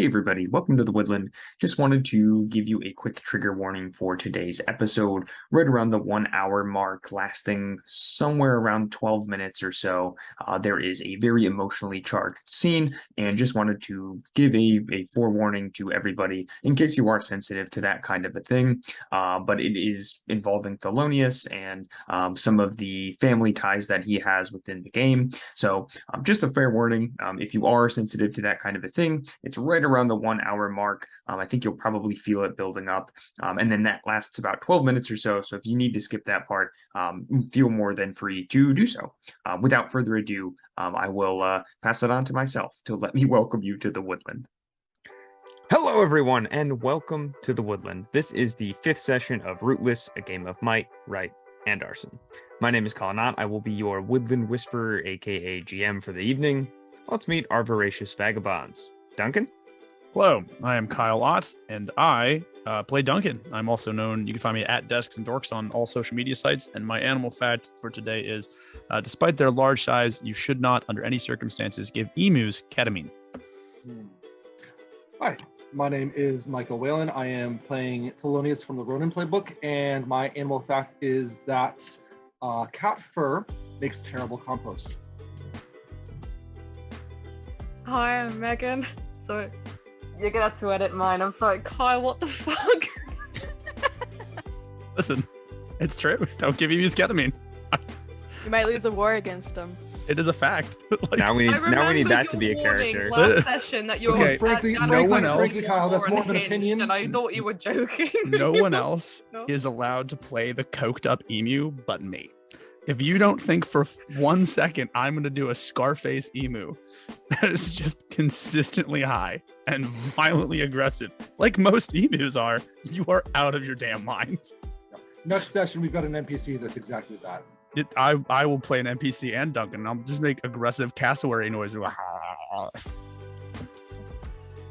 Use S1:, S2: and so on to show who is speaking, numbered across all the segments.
S1: everybody, welcome to the Woodland. Just wanted to give you a quick trigger warning for today's episode, right around the 1 hour mark, lasting somewhere around 12 minutes or so. There is a very emotionally charged scene, and just wanted to give a forewarning to everybody in case you are sensitive to that kind of a thing. But it is involving Thelonious and some of the family ties that he has within the game. So just a fair warning, if you are sensitive to that kind of a thing, it's right around the 1 hour mark. I think you'll probably feel it building up. And then that lasts about 12 minutes or so. So if you need to skip that part, feel more than free to do so. Without further ado, I will pass it on to myself to let me welcome you to the Woodland.
S2: Hello, everyone, and welcome to the Woodland. This is the 5th session of Rootless, a game of might, right, and arson. My name is Colin Ott. I will be your Woodland Whisperer, aka GM, for the evening. Let's meet our voracious vagabonds. Duncan?
S3: Hello, I am Kyle Ott, and I play Duncan. I'm also known, you can find me at Desks and Dorks on all social media sites, and my animal fact for today is, despite their large size, you should not, under any circumstances, give emus ketamine.
S4: Hi, my name is Michael Whalen. I am playing Thelonious from the Ronin playbook, and my animal fact is that cat fur makes terrible compost.
S5: Hi, I'm Megan. So, you're gonna have to edit mine. I'm sorry, Kyle, what the fuck?
S3: Listen, it's true. Don't give emus ketamine.
S6: You might lose a war against them.
S3: It is a fact.
S2: Now we need that to be a
S5: your warning
S2: character.
S5: last session that you were
S3: Okay,
S4: frankly,
S3: no one else-
S4: frankly, Kyle, that's more of an
S5: unhinged,
S4: opinion.
S5: and I thought you were joking.
S3: No one else
S5: No.
S3: is allowed to play the coked up emu but me. If you don't think for 1 second I'm going to do a Scarface emu that is just consistently high and violently aggressive, like most emus are, you are out of your damn minds.
S4: Next session, we've got an NPC that's exactly that.
S3: I will play an NPC and Duncan. I'll just make aggressive cassowary noises.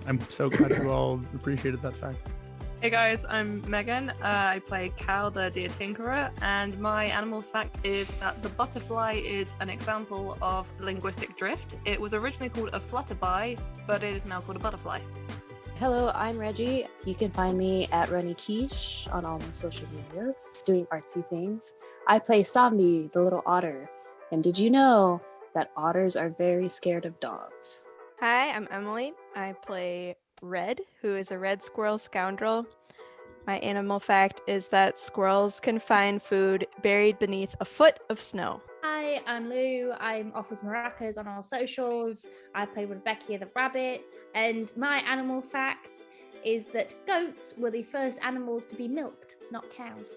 S3: I'm so glad you all appreciated that fact.
S5: Hey guys, I'm Megan. I play Cal, the Deer Tinkerer, and my animal fact is that the butterfly is an example of linguistic drift. It was originally called a flutterby, but it is now called a butterfly.
S7: Hello, I'm Reggie. You can find me at Runny Quiche on all my social medias, doing artsy things. I play Somni, the little otter. And did you know that otters are very scared of dogs?
S6: Hi, I'm Emily. I play Red, who is a red squirrel scoundrel. My animal fact is that squirrels can find food buried beneath a foot of snow.
S8: Hi, I'm Lou. I'm off as Maracas on all socials. I play Rebecca the rabbit. And my animal fact is that goats were the first animals to be milked, not cows.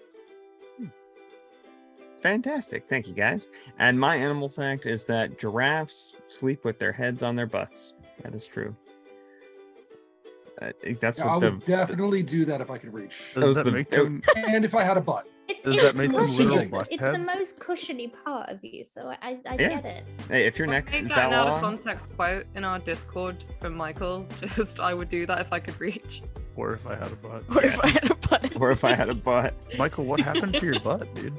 S2: Fantastic. Thank you, guys. And my animal fact is that giraffes sleep with their heads on their butts. That is true. That's
S4: Yeah, I
S2: what
S4: would definitely do that if I could reach.
S3: Does that make them-
S4: And if I had a butt.
S3: Does that make them
S8: cushiony.
S3: little
S8: It's
S3: butt
S8: the
S3: heads?
S8: most cushiony part of you, so I
S2: Yeah.
S8: get it.
S2: Hey, if your neck
S5: Take
S2: is
S5: that
S2: that
S5: an out of
S2: long,
S5: context quote in our Discord from Michael. Just, I would do that if I could reach.
S3: Or if I had a butt.
S6: Or if I had a butt.
S2: or if I had a butt,
S3: Michael, what happened to your butt, dude?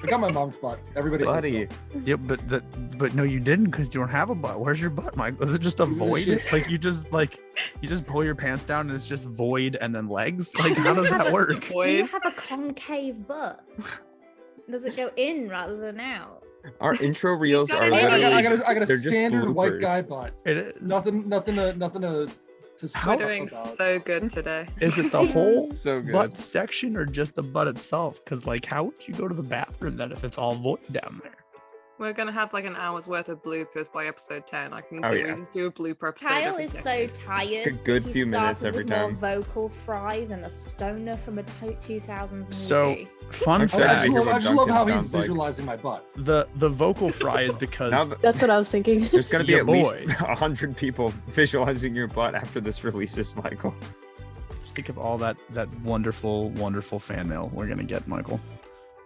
S4: I got my mom's butt. Everybody says
S2: buddy.
S4: so.
S3: Yeah, but no, you didn't, because you don't have a butt. Where's your butt, Mike? Is it just a
S4: Give me the
S3: void?
S4: shit.
S3: Like you just pull your pants down and it's just void and then legs? Like how does that work?
S8: Do you have a concave butt? Does it go in rather than out?
S2: Our intro reels
S5: got
S2: are
S5: it.
S4: I got
S2: literally
S4: a
S2: they're just
S4: standard white
S2: bloopers.
S4: guy butt.
S3: It is.
S4: Nothing to
S5: We're
S4: sweat
S5: doing
S4: about.
S5: so good today.
S3: Is it the whole
S2: So good.
S3: butt section or just the butt itself? Because like, how would you go to the bathroom then if it's all void down there?
S5: We're gonna have like an hour's worth of bloopers by episode 10. I can
S2: Oh,
S5: say
S2: yeah.
S5: we just do a blooper episode.
S8: Kyle
S5: every
S8: is
S5: day.
S8: so tired.
S2: A good
S8: he
S2: few minutes
S8: started
S2: every
S8: with more
S2: time.
S8: vocal fry than a stoner from a 2000s movie.
S3: So fun
S2: Okay,
S4: I
S3: fact:
S4: just
S2: hear
S4: love,
S2: what
S4: I just love
S2: Duncan
S4: how he's
S2: sounds like.
S4: visualizing my butt.
S3: the vocal fry is because
S2: Now
S7: That's what I was thinking.
S2: there's going to be
S3: Yeah,
S2: at least
S3: boy.
S2: 100 people visualizing your butt after this releases, Michael.
S3: let's think of all that wonderful fan mail we're gonna get, Michael.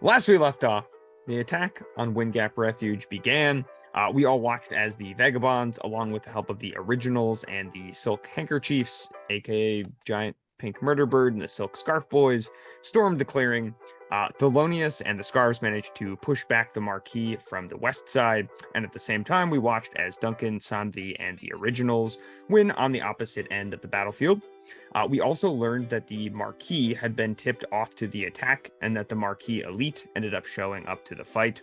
S2: Last we left off, the attack on Windgap Refuge began. We all watched as the Vagabonds, along with the help of the Originals and the Silk Handkerchiefs, aka Giant Pink Murder Bird and the Silk Scarf Boys, stormed the clearing. Thelonious and the Scarves managed to push back the Marquis from the west side, and at the same time, we watched as Duncan, Sanvi, and the Originals win on the opposite end of the battlefield. We also learned that the Marquis had been tipped off to the attack, and that the Marquis elite ended up showing up to the fight.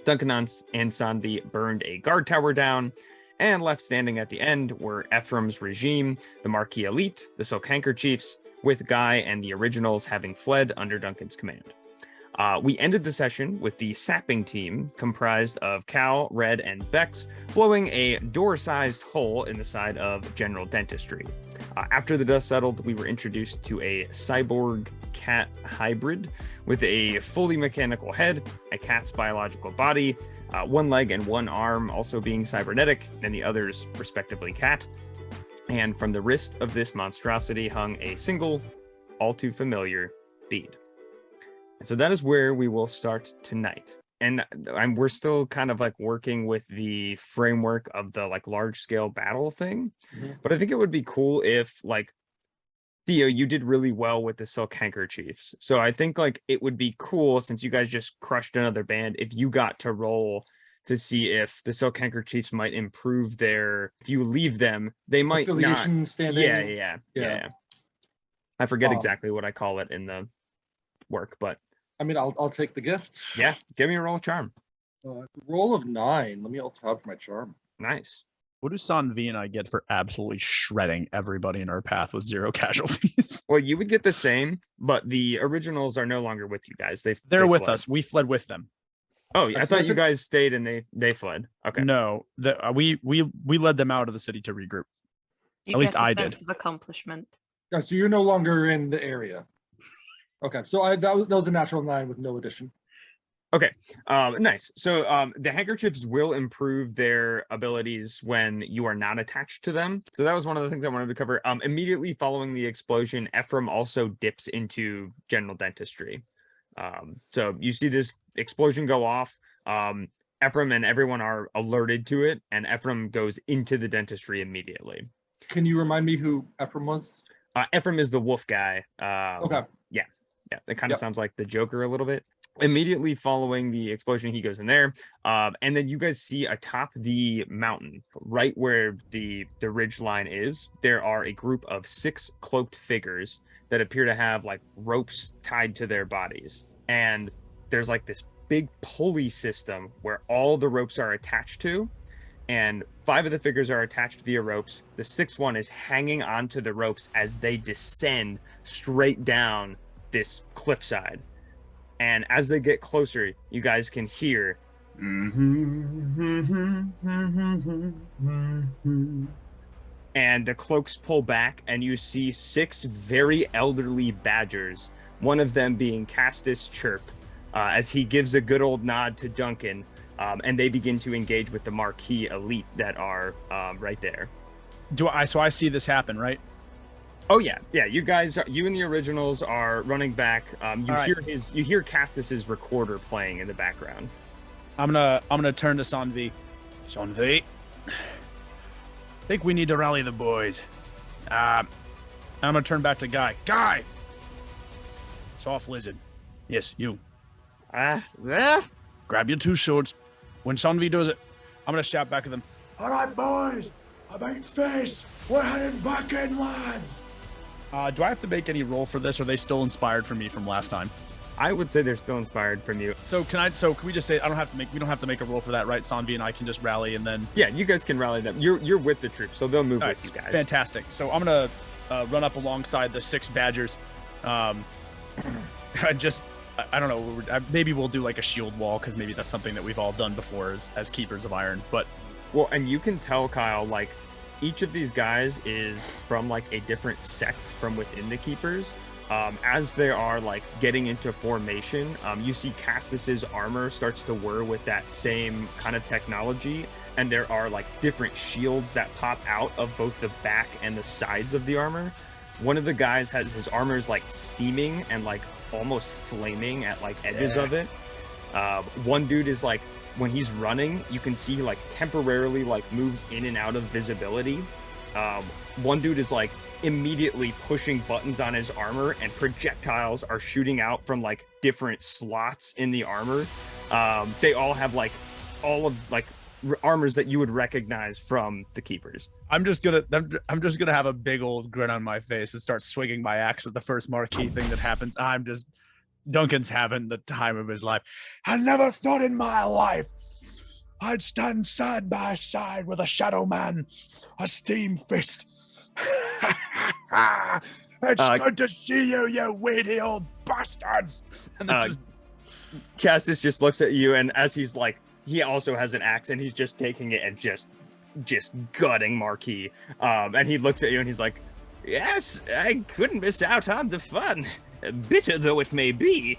S2: Duncan and Sanvi burned a guard tower down, and left standing at the end were Ephraim's regime, the Marquis elite, the Silk Handkerchiefs, with Guy and the Originals having fled under Duncan's command. We ended the session with the sapping team, comprised of Cal, Red, and Bex, blowing a door-sized hole in the side of General Dentistry. After the dust settled, we were introduced to a cyborg-cat hybrid with a fully mechanical head, a cat's biological body, one leg and one arm also being cybernetic, and the others respectively cat. And from the wrist of this monstrosity hung a single, all too familiar bead. And so that is where we will start tonight. And we're still kind of like working with the framework of the like large scale battle thing.
S4: Mhm.
S2: But I think it would be cool if like Theo, you did really well with the Silk Handkerchiefs. So I think like it would be cool, since you guys just crushed another band, if you got to roll to see if the Silk Handkerchiefs might improve their, if you leave them, they might not.
S4: Affiliation standing.
S2: Yeah. I forget
S4: Um,
S2: exactly what I call it in the work, but
S4: I mean, I'll take the gift.
S2: yeah, give me a roll of charm.
S4: Roll of 9. Let me alt tab for my charm.
S2: Nice.
S3: What do Sanvi and I get for absolutely shredding everybody in our path with 0 casualties?
S2: Well, you would get the same, but the Originals are no longer with you guys.
S3: They're
S2: they
S3: with
S2: fled.
S3: us. We fled with them.
S2: Oh, I
S4: That's
S2: thought you
S4: amazing.
S2: guys stayed and they fled. Okay.
S3: No, we led them out of the city to regroup.
S5: You
S3: At least
S5: get a
S3: I
S5: sense
S3: did.
S5: of accomplishment.
S4: So you're no longer in the area. Okay, so that was a natural 9 with no addition.
S2: Nice. So the handkerchiefs will improve their abilities when you are not attached to them. So that was one of the things I wanted to cover. Immediately following the explosion, Ephraim also dips into General Dentistry. So you see this explosion go off. Ephraim and everyone are alerted to it, and Ephraim goes into the dentistry immediately.
S4: Can you remind me who Ephraim was?
S2: Ephraim is the wolf guy.
S4: Okay.
S2: Yeah, that kind of
S4: Yep.
S2: sounds like the Joker a little bit. Immediately following the explosion, he goes in there, and then you guys see atop the mountain, right where the ridge line is, there are a group of 6 cloaked figures that appear to have like ropes tied to their bodies, and there's like this big pulley system where all the ropes are attached to, and 5 of the figures are attached via ropes. The 6th one is hanging onto the ropes as they descend straight down this cliffside. And as they get closer, you guys can hear and the cloaks pull back, and you see 6 very elderly badgers, one of them being Castus Chirp, as he gives a good old nod to Duncan, and they begin to engage with the Marquis elite that are right there.
S3: So I see this happen, right?
S2: Oh yeah. You guys, you and the Originals are running back. You
S3: right.
S2: hear Castus's recorder playing in the background.
S3: I'm gonna turn to Sanvi. Sanvi, I think we need to rally the boys. I'm gonna turn back to Guy. Guy, soft lizard. Yes, you. Grab your 2 swords. When Sanvi does it, I'm gonna shout back at them. All right, boys. About face. We're heading back in, lads. Do I have to make any roll for this, or are they still inspired from me from last time?
S2: I would say they're still inspired from you.
S3: So can we just say we don't have to make a roll for that, right? Sanvi and I can just rally and then.
S2: Yeah, you guys can rally them. You're with the troops, so they'll move
S3: All
S2: with
S3: right,
S2: you guys.
S3: fantastic. So I'm gonna run up alongside the 6 badgers. I don't know. Maybe we'll do like a shield wall, because maybe that's something that we've all done before as keepers of iron. But
S2: Well, and you can tell, Kyle, like each of these guys is from like a different sect from within the Keepers. As they are like getting into formation, you see Castus's armor starts to whir with that same kind of technology, and there are like different shields that pop out of both the back and the sides of the armor. One of the guys has his armor is like steaming and like almost flaming at like edges of it. One dude is like, when he's running, you can see he like temporarily like moves in and out of visibility. one dude is like immediately pushing buttons on his armor, and projectiles are shooting out from like different slots in the armor. They all have like all of like armors that you would recognize from the keepers.
S3: I'm just gonna have a big old grin on my face and start swinging my axe at the first marquee thing that happens. Duncan's having the time of his life. I never thought in my life I'd stand side by side with a shadow man, a steam fist. It's good to see you, you weedy old bastards. And
S2: Castus just looks at you, and as he's like, he also has an axe, and he's just taking it and just gutting Marquis. And he looks at you, and he's like, "Yes, I couldn't miss out on the fun, bitter though it may be."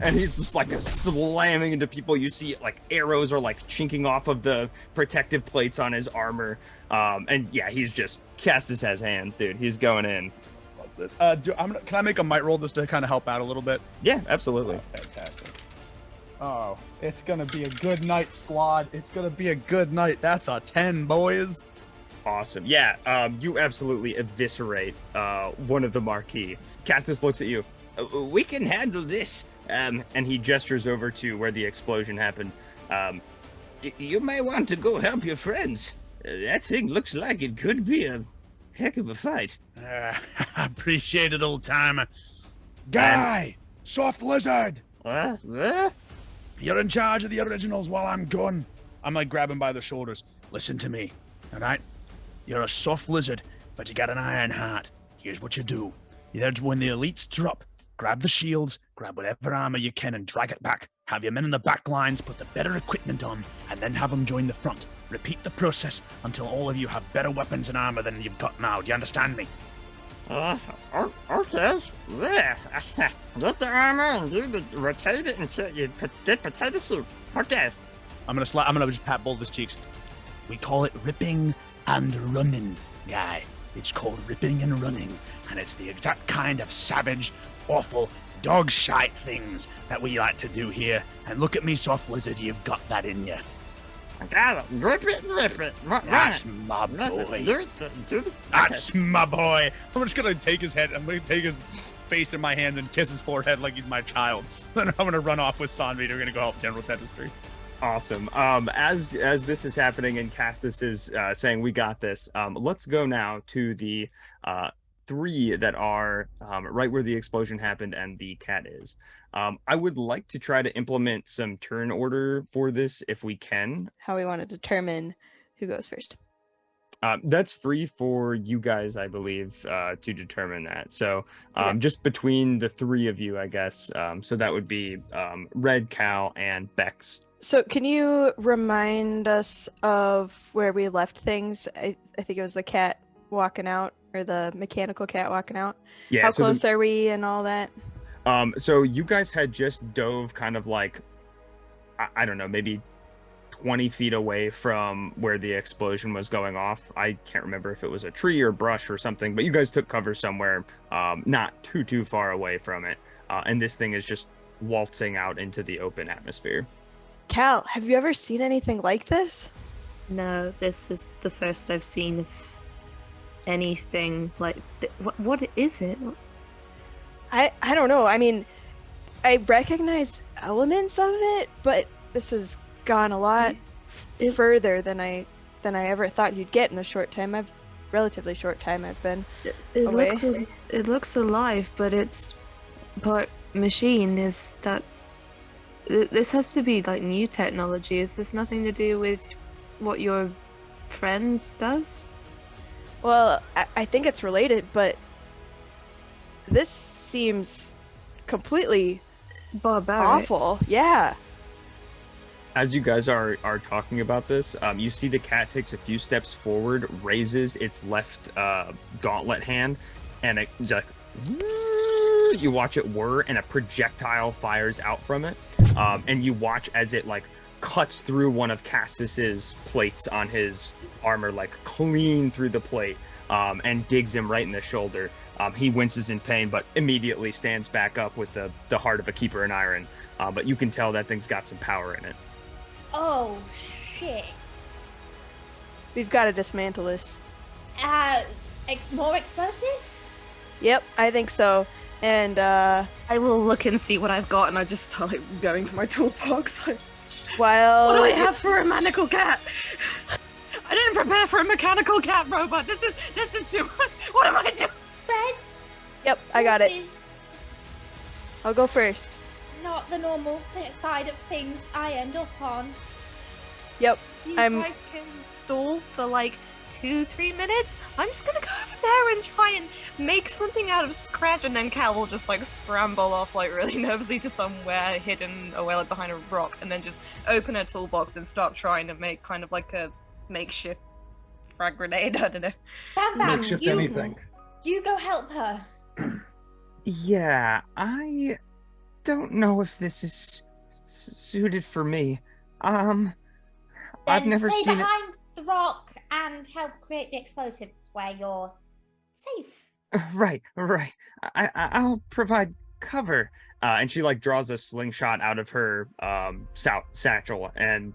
S2: And he's just like slamming into people. You see like arrows are like chinking off of the protective plates on his armor. And yeah, he's just, Castus has hands, dude. He's going in.
S3: Love this. Can I make a might roll just to kind of help out a little bit?
S2: Yeah, absolutely.
S3: Oh, fantastic. Oh, it's gonna be a good night, squad. It's gonna be a good night. That's a 10, boys.
S2: Awesome. Yeah, you absolutely eviscerate one of the Marquis. Castus looks at you. We can handle this. And he gestures over to where the explosion happened. You may want to go help your friends. That thing looks like it could be a heck of a fight.
S3: I appreciate it, old timer. Guy! Soft lizard! You're in charge of the originals while I'm gone. I'm like grabbing by the shoulders. Listen to me, all right? You're a soft lizard, but you got an iron heart. Here's what you do. When the elites drop, grab the shields, grab whatever armor you can and drag it back. Have your men in the back lines put the better equipment on, and then have them join the front. Repeat the process until all of you have better weapons and armor than you've got now. Do you understand me?
S9: Okay. Yeah. Get the armor and rotate it until you get potato soup. Okay.
S3: I'm gonna just pat both of his cheeks. We call it ripping and running, guy. It's called ripping and running, and it's the exact kind of savage, awful, dog shite things that we like to do here. And look at me, soft lizard, you've got that in you.
S9: I got it. Rip it and rip it.
S3: That's my boy.
S9: Do this.
S3: That's my boy. I'm just gonna take his head. I'm gonna take his face in my hand and kiss his forehead like he's my child. Then I'm gonna run off with Sanvi. We're gonna go help General Dentistry.
S2: Awesome. As this is happening and Castus is saying we got this, let's go now to the 3 that are right where the explosion happened and the cat is. I would like to try to implement some turn order for this if we can.
S6: How we want to determine who goes first.
S2: That's free for you guys, I believe, to determine that. So
S6: Okay.
S2: just between the 3 of you, I guess. So that would be Red, Cal, and Bex.
S6: So can you remind us of where we left things? I think it was the cat walking out, or the mechanical cat walking out.
S2: Yeah.
S6: How
S2: so
S6: close are we and all that?
S2: So you guys had just dove kind of like, I don't know, maybe 20 feet away from where the explosion was going off. I can't remember if it was a tree or brush or something, but you guys took cover somewhere not too far away from it. And this thing is just waltzing out into the open atmosphere.
S6: Cal, have you ever seen anything like this?
S5: No, this is the first I've seen of anything like. What is it?
S6: I don't know. I mean, I recognize elements of it, but this has gone a lot further than I ever thought you'd get in the relatively short time I've been away.
S5: It looks alive, but it's part machine. Is that this has to be like new technology? Is this nothing to do with what your friend does?
S6: Well, I think it's related, but this seems completely
S5: Barbaric.
S6: awful. Yeah.
S2: As you guys are talking about this, you see the cat takes a few steps forward, raises its left gauntlet hand, and it just you watch it whir, and a projectile fires out from it, and you watch as it like cuts through one of Castus's plates on his armor, like clean through the plate, and digs him right in the shoulder. He winces in pain, but immediately stands back up with the heart of a keeper in iron. But you can tell that thing's got some power in it.
S8: Oh shit.
S6: We've got to dismantle this.
S8: More explosives?
S6: Yep, I think so. And
S5: I will look and see what I've got, and I just start like going for my toolbox.
S6: while
S5: What do I have for a mechanical cat? I didn't prepare for a mechanical cat robot. This is too much. What am I doing?
S8: Red?
S6: Yep, I got it.
S8: This is
S6: I'll go first.
S8: not the normal side of things I end up on.
S6: Yep,
S5: You
S6: I'm-
S5: guys can stall for like 2-3 minutes. I'm just gonna go over there and try and make something out of scratch, and then Cal will just like scramble off like really nervously to somewhere hidden away like behind a rock, and then just open her toolbox and start trying to make kind of like a makeshift frag grenade. I don't know.
S8: Bam Bam,
S4: Makeshift anything.
S8: you go help her.
S2: Yeah, I don't know if this is suited for me. I've
S8: Then
S2: never
S8: stay
S2: seen it.
S8: behind the rock and help create the explosives where you're safe.
S2: Right. I'll provide cover. And she like draws a slingshot out of her satchel and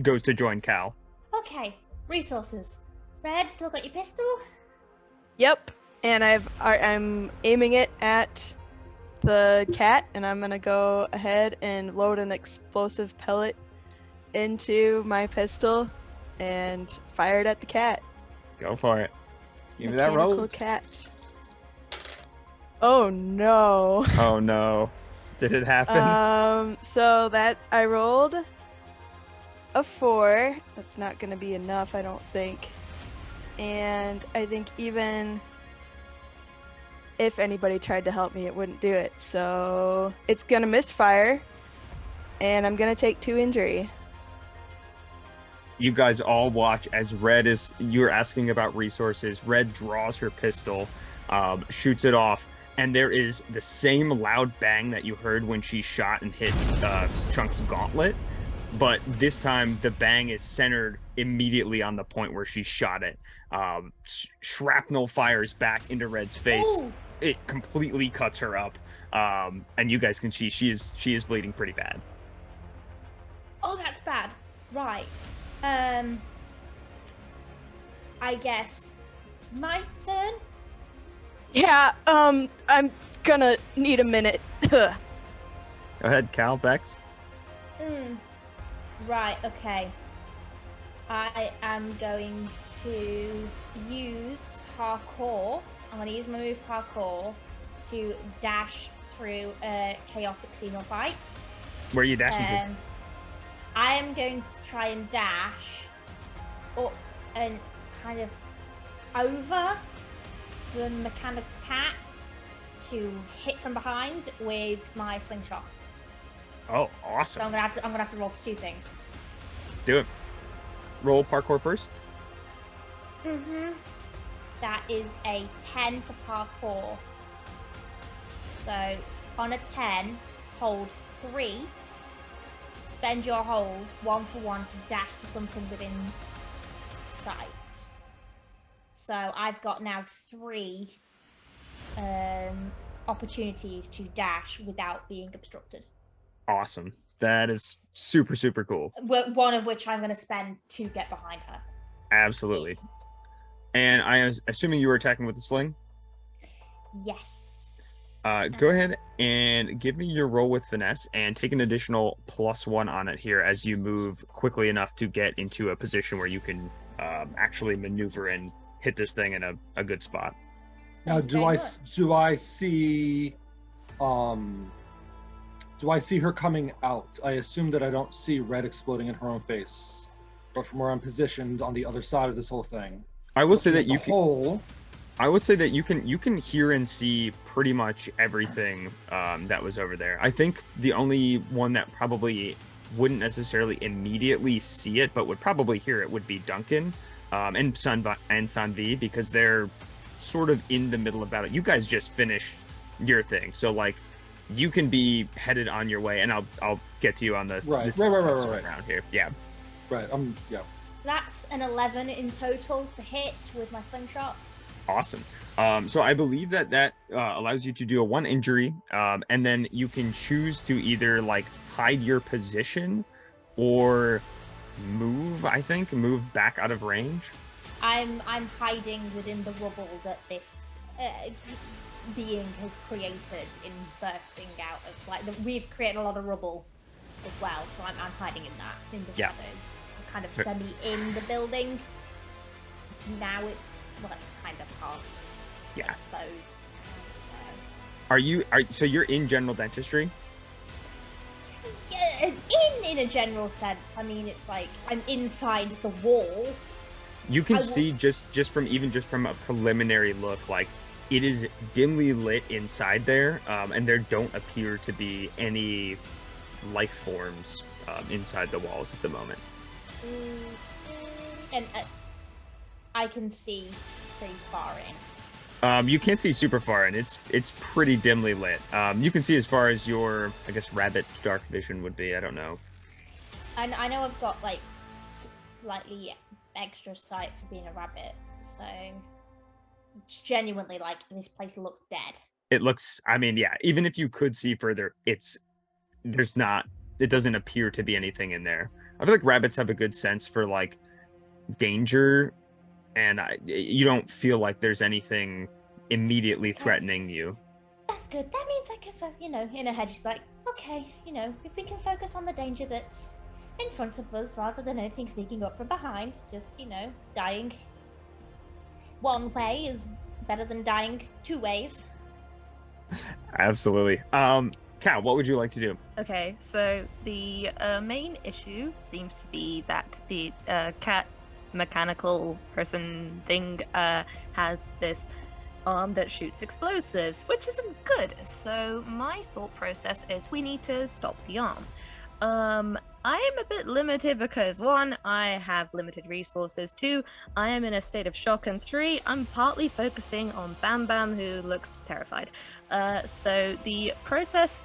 S2: goes to join Cal.
S8: Okay, resources. Red, still got your pistol?
S6: Yep, and I'm aiming it at the cat, and I'm gonna go ahead and load an explosive pellet into my pistol and fire it at the cat.
S2: Go for it. Give me that
S6: Mechanical
S2: roll.
S6: cat. Oh no.
S2: Oh no. Did it happen?
S6: So that I rolled a 4. That's not gonna be enough, I don't think. And I think even if anybody tried to help me, it wouldn't do it. So it's gonna misfire, and I'm gonna take 2 injury.
S2: You guys all watch as you're asking about resources. Red draws her pistol, shoots it off, and there is the same loud bang that you heard when she shot and hit Chunk's gauntlet. But this time, the bang is centered immediately on the point where she shot it. Shrapnel fires back into Red's face.
S8: Ooh.
S2: It completely cuts her up, and you guys can see she is bleeding pretty bad.
S8: Oh, that's bad. Right. I guess my turn.
S6: Yeah, I'm gonna need a minute.
S2: Go ahead, Cal, Bex.
S8: Right, okay. I am going to use parkour. I'm going to use my move parkour to dash through a chaotic xenofight.
S2: Where are you dashing to?
S8: I am going to try and dash up and kind of over the mechanical cat to hit from behind with my slingshot.
S2: Oh,
S8: So
S2: awesome.
S8: I'm gonna have to roll for 2 things.
S2: Do it. Roll parkour first.
S8: That is a 10 for parkour. So on a 10, hold 3. Spend your hold 1 for 1 to dash to something within sight. So I've got now 3 opportunities to dash without being obstructed.
S2: Awesome. That is super, super cool.
S8: One of which I'm going to spend to get behind her.
S2: Absolutely. And I am assuming you were attacking with the sling?
S8: Yes.
S2: Go ahead and give me your roll with finesse and take an additional +1 on it here as you move quickly enough to get into a position where you can actually maneuver and hit this thing in a good spot.
S4: Now,
S8: Thank you very
S4: do I see her coming out? I assume that I don't see red exploding in her own face, but from where I'm positioned on the other side of this whole thing.
S2: I will say that
S4: the hole.
S2: I would say that you can hear and see pretty much everything that was over there. I think the only one that probably wouldn't necessarily immediately see it, but would probably hear it, would be Duncan and Sanvi, because they're sort of in the middle of battle. You guys just finished your thing, so like you can be headed on your way, and I'll get to you on the
S4: Right.
S2: around here. Yeah.
S4: Right. Yeah.
S8: So that's an 11 in total to hit with my slingshot.
S2: Awesome. So I believe that allows you to do a 1 injury, and then you can choose to either like hide your position or move, I think, move back out of range.
S8: I'm hiding within the rubble that this being has created in bursting out of we've created a lot of rubble as well, so I'm hiding in the
S2: Yeah.
S8: shadows, kind of semi in the building. Now it's kind of half exposed.
S2: So you're in General Dentistry?
S8: Yeah, in a general sense. I mean, it's like I'm inside the wall.
S2: You can see just from a preliminary look, like it is dimly lit inside there, and there don't appear to be any life forms inside the walls at the moment.
S8: And I can see pretty far in.
S2: You can't see super far in. It's pretty dimly lit. You can see as far as your, I guess, rabbit dark vision would be. I don't know.
S8: And I know I've got like slightly extra sight for being a rabbit, so it's genuinely like this place looks dead.
S2: It looks, I mean, yeah, even if you could see further, it doesn't appear to be anything in there. I feel like rabbits have a good sense for like danger, and you don't feel like there's anything immediately threatening you.
S8: That's good. That means I can, in her head she's like, okay, if we can focus on the danger that's in front of us rather than anything sneaking up from behind, just, dying one way is better than dying two ways.
S2: Absolutely. Cal, what would you like to do?
S5: Okay, so the main issue seems to be that the cat mechanical person thing has this arm that shoots explosives, which isn't good. So my thought process is we need to stop the arm. I am a bit limited because 1, I have limited resources, 2, I am in a state of shock, and 3, I'm partly focusing on Bam Bam, who looks terrified. So the process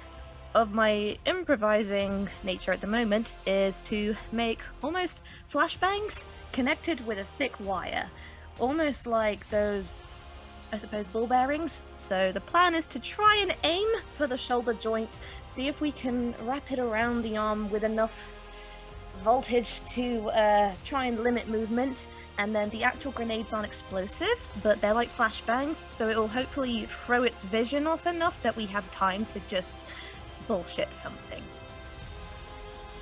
S5: of my improvising nature at the moment is to make almost flashbangs connected with a thick wire, almost like those, I suppose, ball bearings. So the plan is to try and aim for the shoulder joint, see if we can wrap it around the arm with enough voltage to try and limit movement. And then the actual grenades aren't explosive, but they're like flashbangs, so it will hopefully throw its vision off enough that we have time to just bullshit something.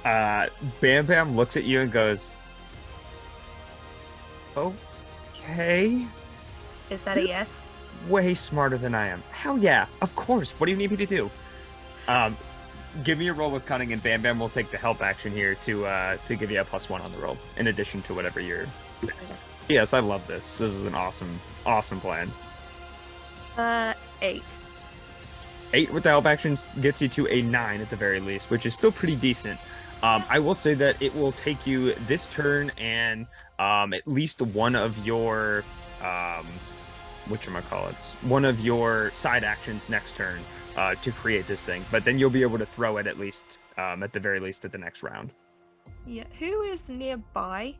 S2: Bam Bam looks at you and goes, okay.
S5: Is that a yes?
S2: Way smarter than I am. Hell yeah, of course. What do you need me to do? Give me a roll with cunning, and Bam Bam will take the help action here to give you a +1 on the roll, in addition to whatever you're. Yes, I love this. This is an awesome plan.
S5: 8.
S2: 8 with the help actions gets you to a 9 at the very least, which is still pretty decent. I will say that it will take you this turn and at least one of your one of your side actions next turn to create this thing, but then you'll be able to throw it at least at the very least at the next round.
S5: Yeah, who is nearby?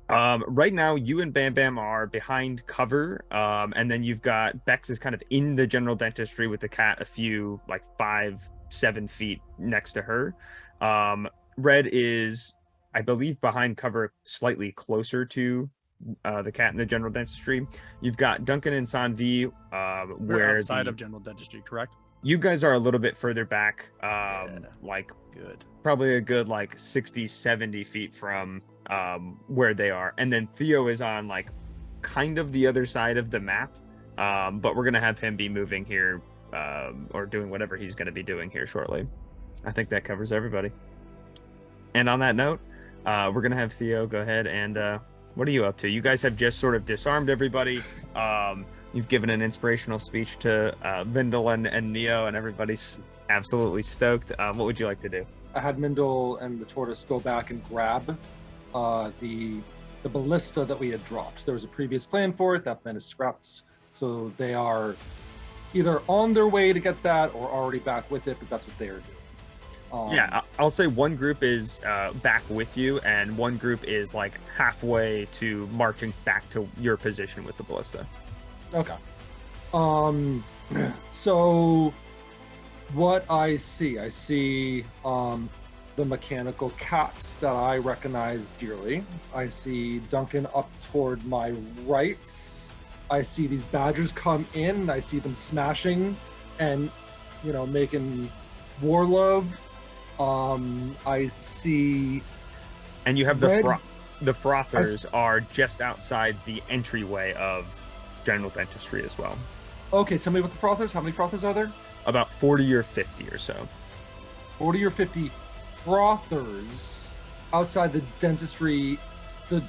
S2: Right now, you and Bam Bam are behind cover, and then you've got Bex is kind of in the General Dentistry with the cat a few, like 5-7 feet next to her. Red is, I believe, behind cover slightly closer to the cat in the General Dentistry. You've got Duncan and Sanvi,
S3: We're outside of General Dentistry, correct?
S2: You guys are a little bit further back, like
S3: good,
S2: probably a good like 60-70 feet from where they are, and then Theo is on like kind of the other side of the map, but we're gonna have him be moving here or doing whatever he's gonna be doing here shortly. I think that covers everybody. And on that note, we're gonna have Theo go ahead and what are you up to? You guys have just sort of disarmed everybody. You've given an inspirational speech to Vindel and Neo, and everybody's absolutely stoked. What would you like to do?
S4: I had Mindel and the tortoise go back and grab the ballista that we had dropped. There was a previous plan for it. That plan is scrapped. So they are either on their way to get that or already back with it, but that's what they are doing.
S2: Yeah, I'll say one group is back with you, and one group is like halfway to marching back to your position with the ballista.
S4: Okay. So what I see the mechanical cats that I recognize dearly. I see Duncan up toward my right. I see these badgers come in. I see them smashing and, making war love. I see.
S2: And you have
S4: red-
S2: the frothers are just outside the entryway of General Dentistry as well.
S4: Okay, tell me about the frothers. How many frothers are there?
S2: About 40 or 50 or so.
S4: 40 or 50 frothers outside the dentistry, the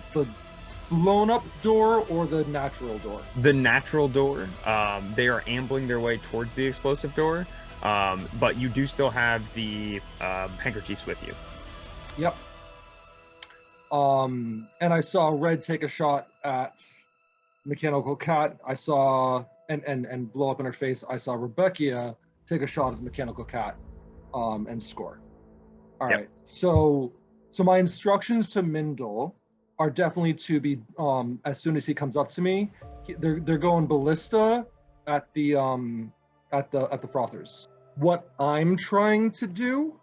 S4: blown up door or the natural door?
S2: The natural door. They are ambling their way towards the explosive door, but you do still have the handkerchiefs with you.
S4: Yep. And I saw Red take a shot at Mechanical Cat. I saw and blow up in her face. I saw Rebecca take a shot at the Mechanical Cat and score. All right. So my instructions to Mindle are definitely to be as soon as he comes up to me, they're going ballista at the frothers. What I'm trying to do,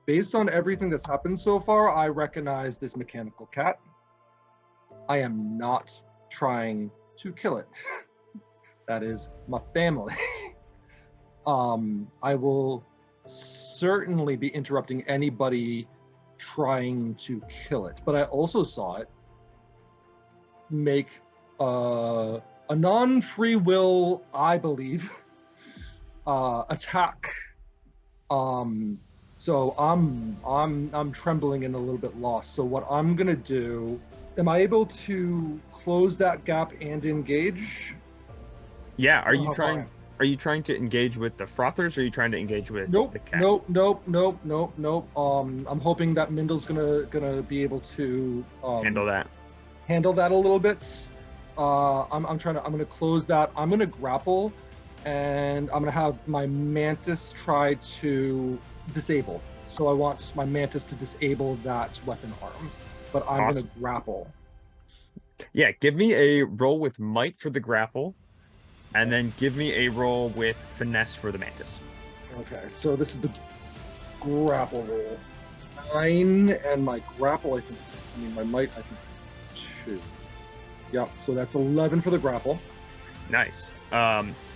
S4: based on everything that's happened so far, I recognize this Mechanical Cat. I am not trying to kill it. That is my family. I will certainly be interrupting anybody trying to kill it, but I also saw it make a non-free will, I believe, attack. So I'm trembling and a little bit lost. So what I'm gonna do, am I able to close that gap and engage?
S2: Yeah, are you
S4: How far?
S2: trying to engage with the frothers, or are you trying to engage with the cat?
S4: Nope. I'm hoping that Mindle's gonna be able to
S2: Handle that
S4: a little bit. I'm gonna close that. I'm gonna grapple, and I'm gonna have my mantis try to disable. So I want my mantis to disable that weapon arm, but I'm
S2: Awesome.
S4: gonna grapple.
S2: Yeah, give me a roll with might for the grapple, and then give me a roll with finesse for the mantis.
S4: Okay, so this is the grapple roll. 9, and my grapple, my might, I think is 2. Yep, so that's 11 for the grapple.
S2: Nice.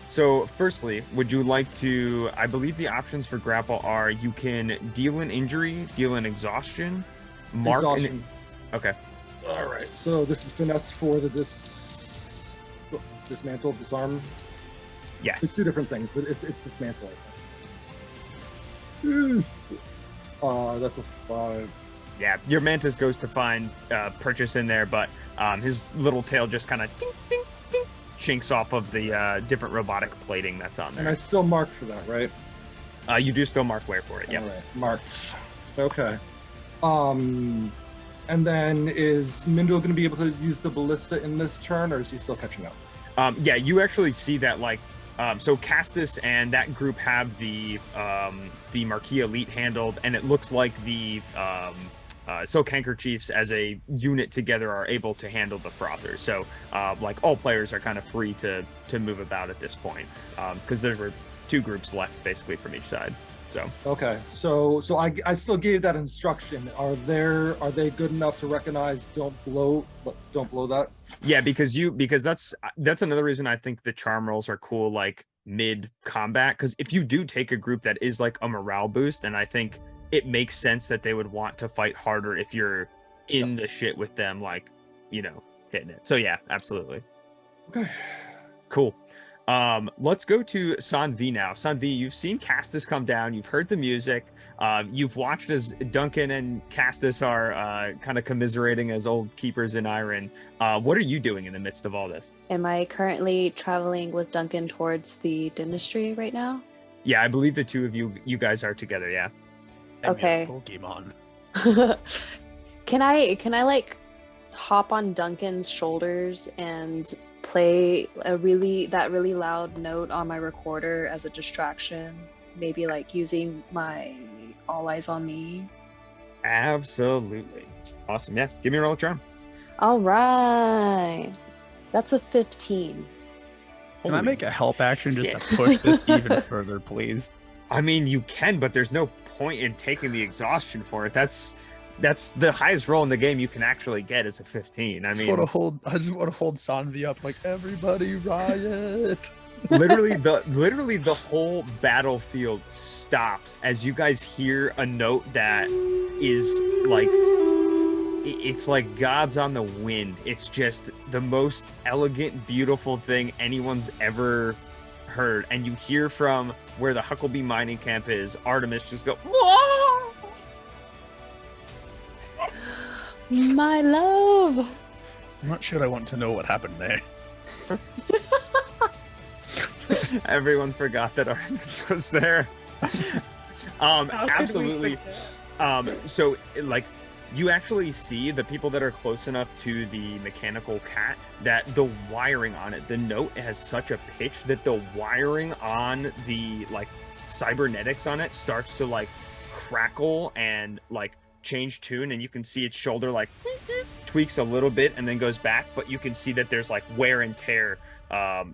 S2: So firstly, would you like to, I believe the options for grapple are you can deal an injury, deal an exhaustion, mark
S4: Exhaustion.
S2: Okay.
S4: All right, so this is finesse for the dismantle, disarm.
S2: Yes.
S4: It's 2 different things, but it's dismantle, I think. That's a 5.
S2: Yeah, your mantis goes to find purchase in there, but his little tail just kind of ding, ding, ding, chinks off of the different robotic plating that's on
S4: And
S2: there.
S4: I still mark for that, right?
S2: You do still mark where for it, yeah.
S4: All right, marked. Okay. And then is Mindle going to be able to use the ballista in this turn, or is he still catching up?
S2: Yeah, you actually see that, like, so Castus and that group have the Marquis Elite handled, and it looks like the Silk Handkerchiefs as a unit together are able to handle the Frothers. So, like, all players are kind of free to move about at this point, because there were 2 groups left, basically, from each side. So
S4: Okay, so I still gave that instruction. Are they good enough to recognize don't blow that?
S2: yeah, because that's another reason I think the charm rolls are cool, like mid combat, because if you do take a group that is like a morale boost, and I think it makes sense that they would want to fight harder if you're in the shit with them, like, hitting it. So yeah, absolutely.
S4: Okay.
S2: Cool. Let's go to Sanvi now. Sanvi, you've seen Castus come down. You've heard the music. You've watched as Duncan and Castus are kind of commiserating as old keepers in Iron. What are you doing in the midst of all this?
S7: Am I currently traveling with Duncan towards the dentistry right now?
S2: Yeah, I believe the 2 of you guys are together. Yeah.
S7: Okay.
S3: Pokemon.
S7: Can I like hop on Duncan's shoulders and play that really loud note on my recorder as a distraction? Maybe like using my All Eyes on Me.
S2: Absolutely. Awesome. Yeah. Give me a roll of charm.
S7: All right. That's a 15.
S3: Can I
S2: Holy
S3: make a help action just
S2: shit.
S3: to push this even further, please?
S2: I mean, you can, but there's no point in taking the exhaustion for it. That's the highest roll in the game you can actually get is a 15. I mean,
S3: I just want to hold Sanvi up like everybody riot.
S2: literally the whole battlefield stops as you guys hear a note that is like, it's like God's on the wind. It's just the most elegant, beautiful thing anyone's ever heard. And you hear from where the Huckleby mining camp is, Artemis just go, whoa!
S7: My love.
S3: I'm not sure I want to know what happened there.
S2: Everyone forgot that Artemis was there. Absolutely. So like, you actually see the people that are close enough to the mechanical cat that the wiring on it, the note has such a pitch that the wiring on the like cybernetics on it starts to like crackle and like change tune, and you can see its shoulder like tweaks a little bit and then goes back, but you can see that there's like wear and tear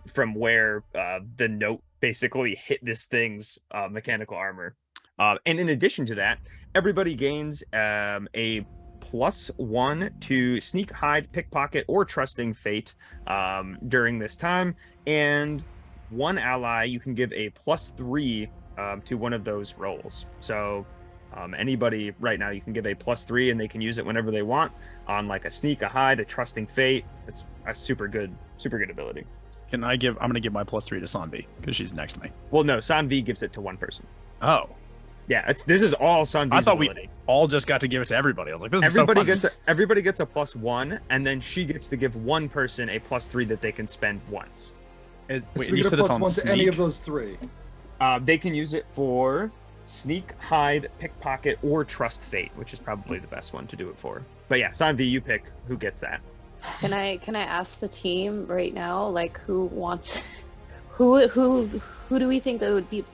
S2: from where the note basically hit this thing's mechanical armor. And in addition to that, everybody gains a +1 to sneak, hide, pickpocket, or trusting fate during this time. And one ally, you can give a +3 to one of those rolls. So anybody right now, you can give a +3 and they can use it whenever they want on like a sneak, a hide, a trusting fate. It's a super good ability.
S3: I'm going to give my +3 to Sanvi because she's next to me.
S2: Well, no, Sanvi gives it to one person.
S3: Oh.
S2: Yeah, this is all Sanvi's
S3: I thought
S2: ability.
S3: we all just got to give it to everybody. I was like, this
S2: everybody
S3: is so fun.
S2: everybody gets a +1, and then she gets to give one person a +3 that they can spend once.
S3: Wait,
S4: So
S3: you
S4: we get
S3: said
S4: a
S3: it's on
S4: +1 to any
S3: sneak?
S4: of those three.
S2: They can use it for sneak, hide, pickpocket, or trust fate, which is probably the best one to do it for. But yeah, Sanvi, you pick who gets that.
S7: Can I ask the team right now, like who wants, who do we think that would be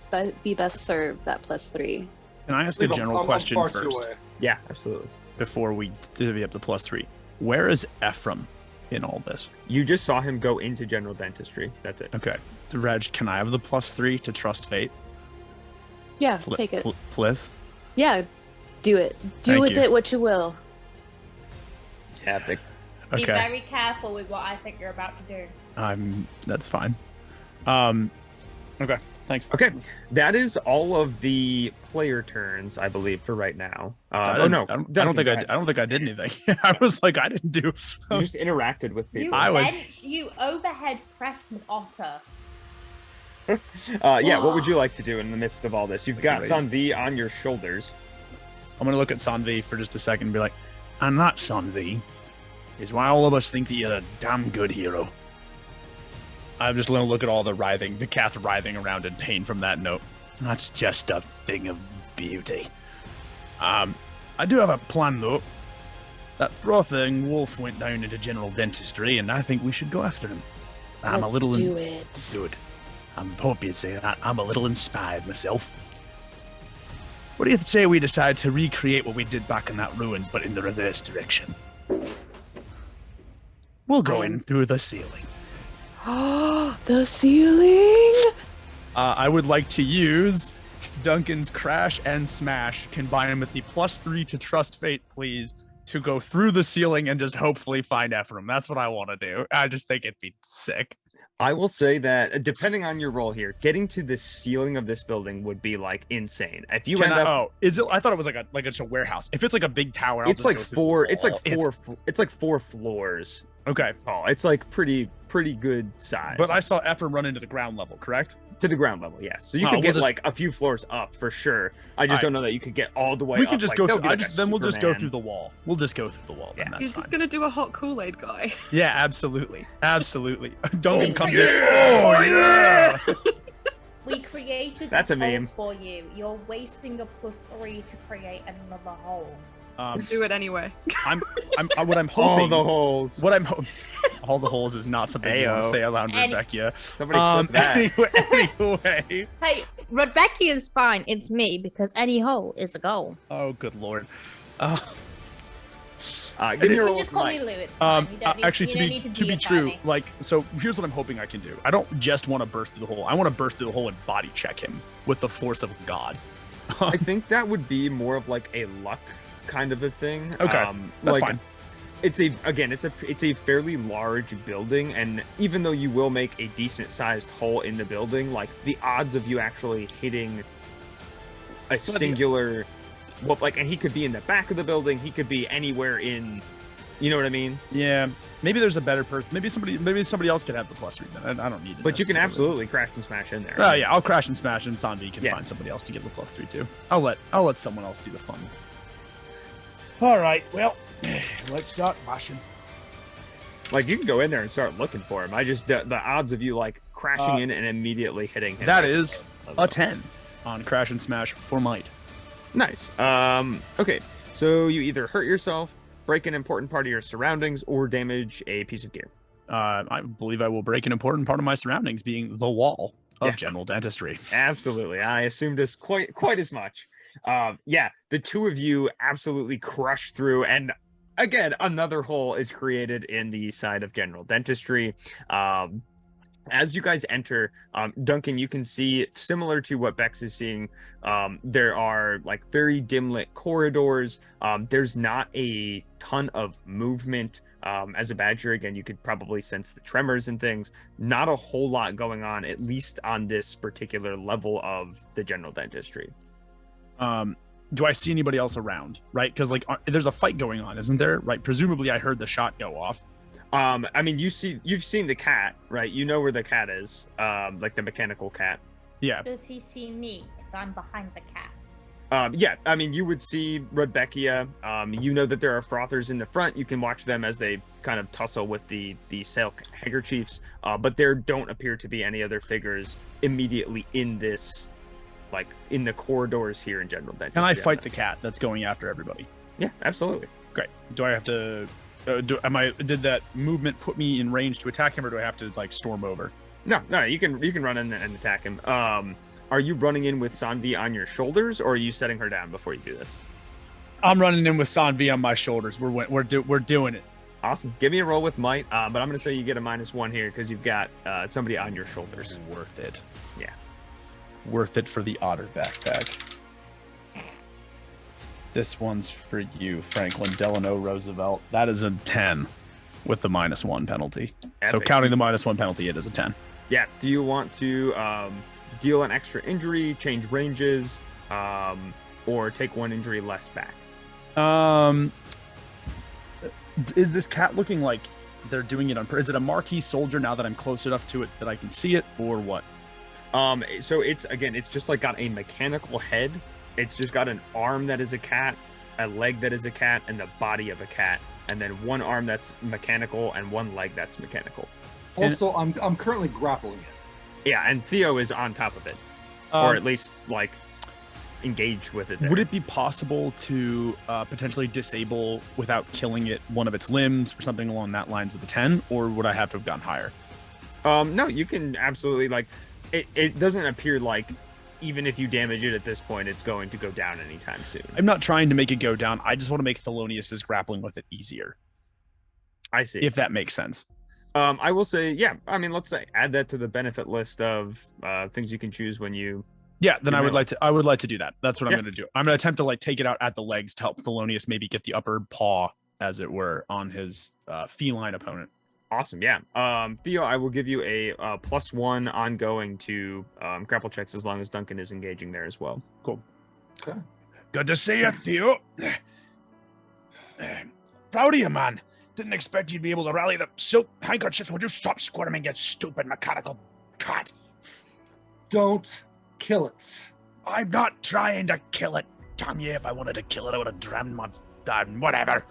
S7: best served that +3?
S3: Can I ask a general question
S4: far too
S3: first
S4: away.
S2: Yeah, absolutely.
S3: before we divvy up the +3? Where is Ephraim in all this?
S2: You just saw him go into General Dentistry. That's it.
S3: Okay. Reg, can I have the +3 to trust fate?
S7: Yeah, take it.
S3: Please?
S7: Yeah, do it. Do
S3: Thank
S7: with
S3: you.
S7: it what you will.
S2: Epic.
S8: Be
S3: Okay.
S8: very careful with what I think you're about to do.
S3: That's fine. Okay. Thanks.
S2: Okay, that is all of the player turns, I believe, for right now.
S3: I
S2: no,
S3: don't
S2: Duncan,
S3: think
S2: go
S3: I
S2: ahead.
S3: don't think I did anything. I was like, I didn't do.
S2: You just interacted with
S8: You
S2: people.
S8: you overhead pressed an otter.
S2: Yeah, what would you like to do in the midst of all this? You've got
S3: Anyways.
S2: Sanvi on your shoulders.
S3: I'm gonna look at Sanvi for just a second and be like, and that, Sanvi, is why all of us think that you're a damn good hero. I'm just gonna look at all the cat's writhing around in pain from that note. That's just a thing of beauty. I do have a plan though. That frothing wolf went down into General Dentistry, and I think we should go after him.
S7: Let's do it.
S3: Good. I hope you'd say that. I'm a little inspired myself. What do you say we decide to recreate what we did back in that ruins, but in the reverse direction? We'll go in through the ceiling.
S7: The ceiling?
S3: I would like to use Duncan's Crash and Smash, combined with the +3 to Trust Fate, please, to go through the ceiling and just hopefully find Ephraim. That's what I want to do. I just think it'd be sick.
S2: I will say that, depending on your role here, getting to the ceiling of this building would be like insane. If you
S3: Is it? I thought it was like it's a warehouse. If it's like a big tower, I'll
S2: it's
S3: just
S2: like
S3: go through
S2: four.
S3: the
S2: It's like
S3: wall.
S2: four. It's like 4 floors
S3: Okay,
S2: tall. It's like pretty good size.
S3: but I saw Ephraim run into the ground level. Correct?
S2: to the ground level, yes. So you
S3: Oh,
S2: could
S3: we'll
S2: get
S3: just-
S2: like a few floors up for sure. I just
S3: Alright.
S2: don't know that you could get all the way.
S3: We
S2: up.
S3: can just
S2: Like,
S3: go
S2: that
S3: through.
S2: would be like a
S3: Then we'll just go
S2: Superman.
S3: through the wall. We'll just go through the wall. Then
S2: Yeah.
S3: that's
S5: He's
S3: fine.
S5: just gonna do a hot Kool-Aid guy.
S3: Yeah, absolutely, absolutely. Duncan
S8: Oh,
S3: comes
S8: yeah.
S3: in. Oh yeah!
S8: We created
S2: That's
S8: the
S2: a
S8: hole
S2: meme.
S8: for you. You're wasting a +3 to create another hole.
S5: Do it anyway.
S3: What I'm
S2: All
S3: hoping.
S2: the holes.
S3: What I'm hoping. All the holes is not something you want to
S2: Ayo.
S3: say aloud,
S8: Any-
S3: Rebecca.
S2: Somebody clip that.
S3: Anyway.
S8: Hey, Rebecca is fine. It's me because any hole is a goal.
S3: Oh, good lord.
S2: Give me
S8: You
S2: a
S8: can
S2: roll
S8: just
S2: of
S8: call me
S2: might.
S8: Lou. It's fine. You don't need,
S3: Actually,
S8: you don't need
S3: to be
S8: deify
S3: true,
S8: me.
S3: like, so here's what I'm hoping I can do. I don't just want to burst through the hole. I want to burst through the hole and body check him with the force of God.
S2: I think that would be more of like a luck kind of a thing.
S3: Okay, that's
S2: like,
S3: fine.
S2: It's a fairly large building, and even though you will make a decent sized hole in the building, like the odds of you actually hitting a singular, well, like, and he could be in the back of the building, he could be anywhere in, you know what I mean?
S3: Yeah, maybe there's a better person. Maybe somebody else could have the +3. Then I don't need it.
S2: But you can absolutely crash and smash in there.
S3: Oh yeah, I'll crash and smash, and Sanvi can find somebody else to get the +3 too. I'll let someone else do the fun.
S10: All right, well, let's start mashing.
S2: Like, you can go in there and start looking for him. I just the odds of you like crashing in and immediately hitting him.
S3: That is a 10 on crash and smash for might.
S2: Nice. Okay, so you either hurt yourself, break an important part of your surroundings, or damage a piece of gear.
S3: I believe I will break an important part of my surroundings, being the wall of General Dentistry.
S2: Absolutely. I assumed as quite as much. Yeah, the two of you absolutely crush through, and again, another hole is created in the side of General Dentistry. As you guys enter, Duncan, you can see, similar to what Bex is seeing, there are like very dim lit corridors. There's not a ton of movement. As a badger, again, you could probably sense the tremors and things. Not a whole lot going on, at least on this particular level of the General Dentistry.
S3: Do I see anybody else around? Right, because like there's a fight going on, isn't there? Right, presumably I heard the shot go off.
S2: I mean, you've seen the cat, right? You know where the cat is, like the mechanical cat.
S3: Yeah.
S8: Does he see me? Because I'm behind the cat.
S2: Yeah, I mean, you would see Rebecca. You know that there are frothers in the front. You can watch them as they kind of tussle with the sail handkerchiefs. But there don't appear to be any other figures immediately in this, like in the corridors here in General Dentistry.
S3: Can I fight the cat that's going after everybody?
S2: Yeah, absolutely.
S3: Great. Do I have to? Did that movement put me in range to attack him, or do I have to like storm over?
S2: No, you can run in and attack him. Are you running in with Sanvi on your shoulders, or are you setting her down before you do this?
S3: I'm running in with Sanvi on my shoulders. We're doing it.
S2: Awesome. Give me a roll with might, but I'm going to say you get a -1 here because you've got somebody on your shoulders.
S3: This is worth it.
S2: Yeah.
S3: Worth it for the otter backpack. This one's for you, Franklin Delano Roosevelt. That is a 10 with the -1 penalty.
S2: Epic.
S3: So counting the -1 penalty, it is a 10.
S2: Yeah. Do you want to deal an extra injury, change ranges, or take 1 injury less back?
S3: Is this cat looking like they're doing it on purpose? Is it a marquee soldier now that I'm close enough to it that I can see it, or what?
S2: So it's just like got a mechanical head. It's just got an arm that is a cat, a leg that is a cat, and the body of a cat, and then 1 arm that's mechanical and 1 leg that's mechanical.
S4: Also, I'm currently grappling it.
S2: Yeah, and Theo is on top of it, or at least like engaged with it. There.
S3: Would it be possible to potentially disable without killing it one of its limbs or something along that lines with a 10, or would I have to have gone higher?
S2: No, you can absolutely, like, it doesn't appear like even if you damage it at this point, it's going to go down anytime soon.
S3: I'm not trying to make it go down. I just want to make Thelonious' grappling with it easier.
S2: I see.
S3: If that makes sense.
S2: I will say, yeah, I mean, let's say add that to the benefit list of things you can choose when you...
S3: Yeah, then I would like to do that. That's what I'm going to do. I'm going to attempt to like take it out at the legs to help Thelonious maybe get the upper paw, as it were, on his feline opponent.
S2: Awesome, yeah. Theo, I will give you a +1 ongoing to grapple checks as long as Duncan is engaging there as well.
S3: Cool.
S4: Okay.
S10: Good to see you, Theo. Proud of you, man. Didn't expect you'd be able to rally the silk handkerchief. Would you stop squirming, you stupid mechanical cat?
S4: Don't kill it.
S10: I'm not trying to kill it. Damn you, if I wanted to kill it, I would have drowned my... whatever.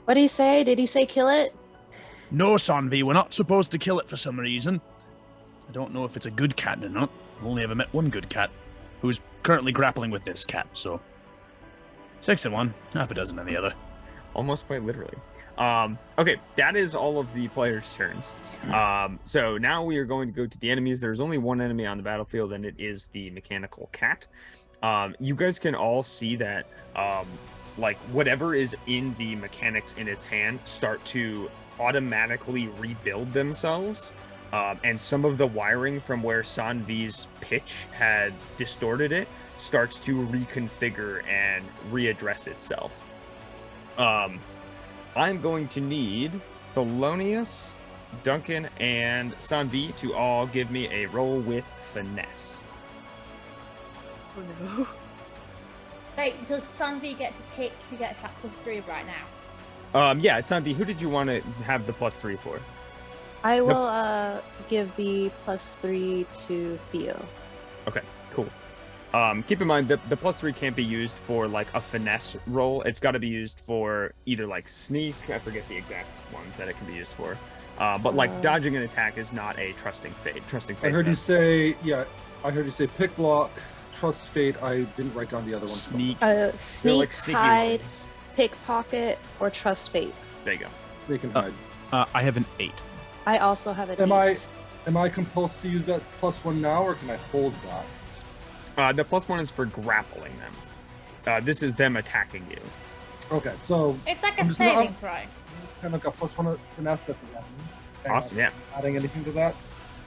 S7: What did he say? Did he say kill it?
S10: No, Sanvi, we're not supposed to kill it for some reason. I don't know if it's a good cat or not. I've only ever met one good cat, who's currently grappling with this cat, so... 6 in one, half a dozen in the other.
S2: Almost quite literally. Okay, that is all of the players' turns. So now we are going to go to the enemies. There's only one enemy on the battlefield, and it is the mechanical cat. You guys can all see that, like, whatever is in the mechanics in its hand start to automatically rebuild themselves. and some of the wiring from where Sanvi's pitch had distorted it starts to reconfigure and readdress itself. I'm going to need Thelonious, Duncan, and Sanvi to all give me a roll with finesse.
S6: Oh no.
S8: Wait, does Sanvi get to pick who gets that +3 right now?
S2: Yeah, Sanvi, who did you want to have the +3 for?
S7: I will give the +3 to Theo.
S2: Okay, cool. Keep in mind that the +3 can't be used for like a finesse roll. It's got to be used for either like sneak. I forget the exact ones that it can be used for. But like dodging an attack is not a trusting fate. Trusting fate.
S4: I heard you say, I heard you say pick lock, trust fate. I didn't write down the other one.
S2: Sneak.
S7: Sneak,
S2: like sneaky
S7: hide,
S2: ones.
S7: pickpocket, or trust fate.
S2: There you go.
S4: They can hide.
S10: I have an 8.
S7: I also have an
S4: Am
S7: 8.
S4: Am I compulsed to use that +1 now, or can I hold that?
S2: The +1 is for grappling them. This is them attacking you.
S4: Okay, so
S8: It's like
S4: I'm
S8: a
S4: just gonna-
S8: saving throw.
S4: kind of got +1 finesse. That's 11. And
S2: Awesome, yeah.
S4: Adding anything to that,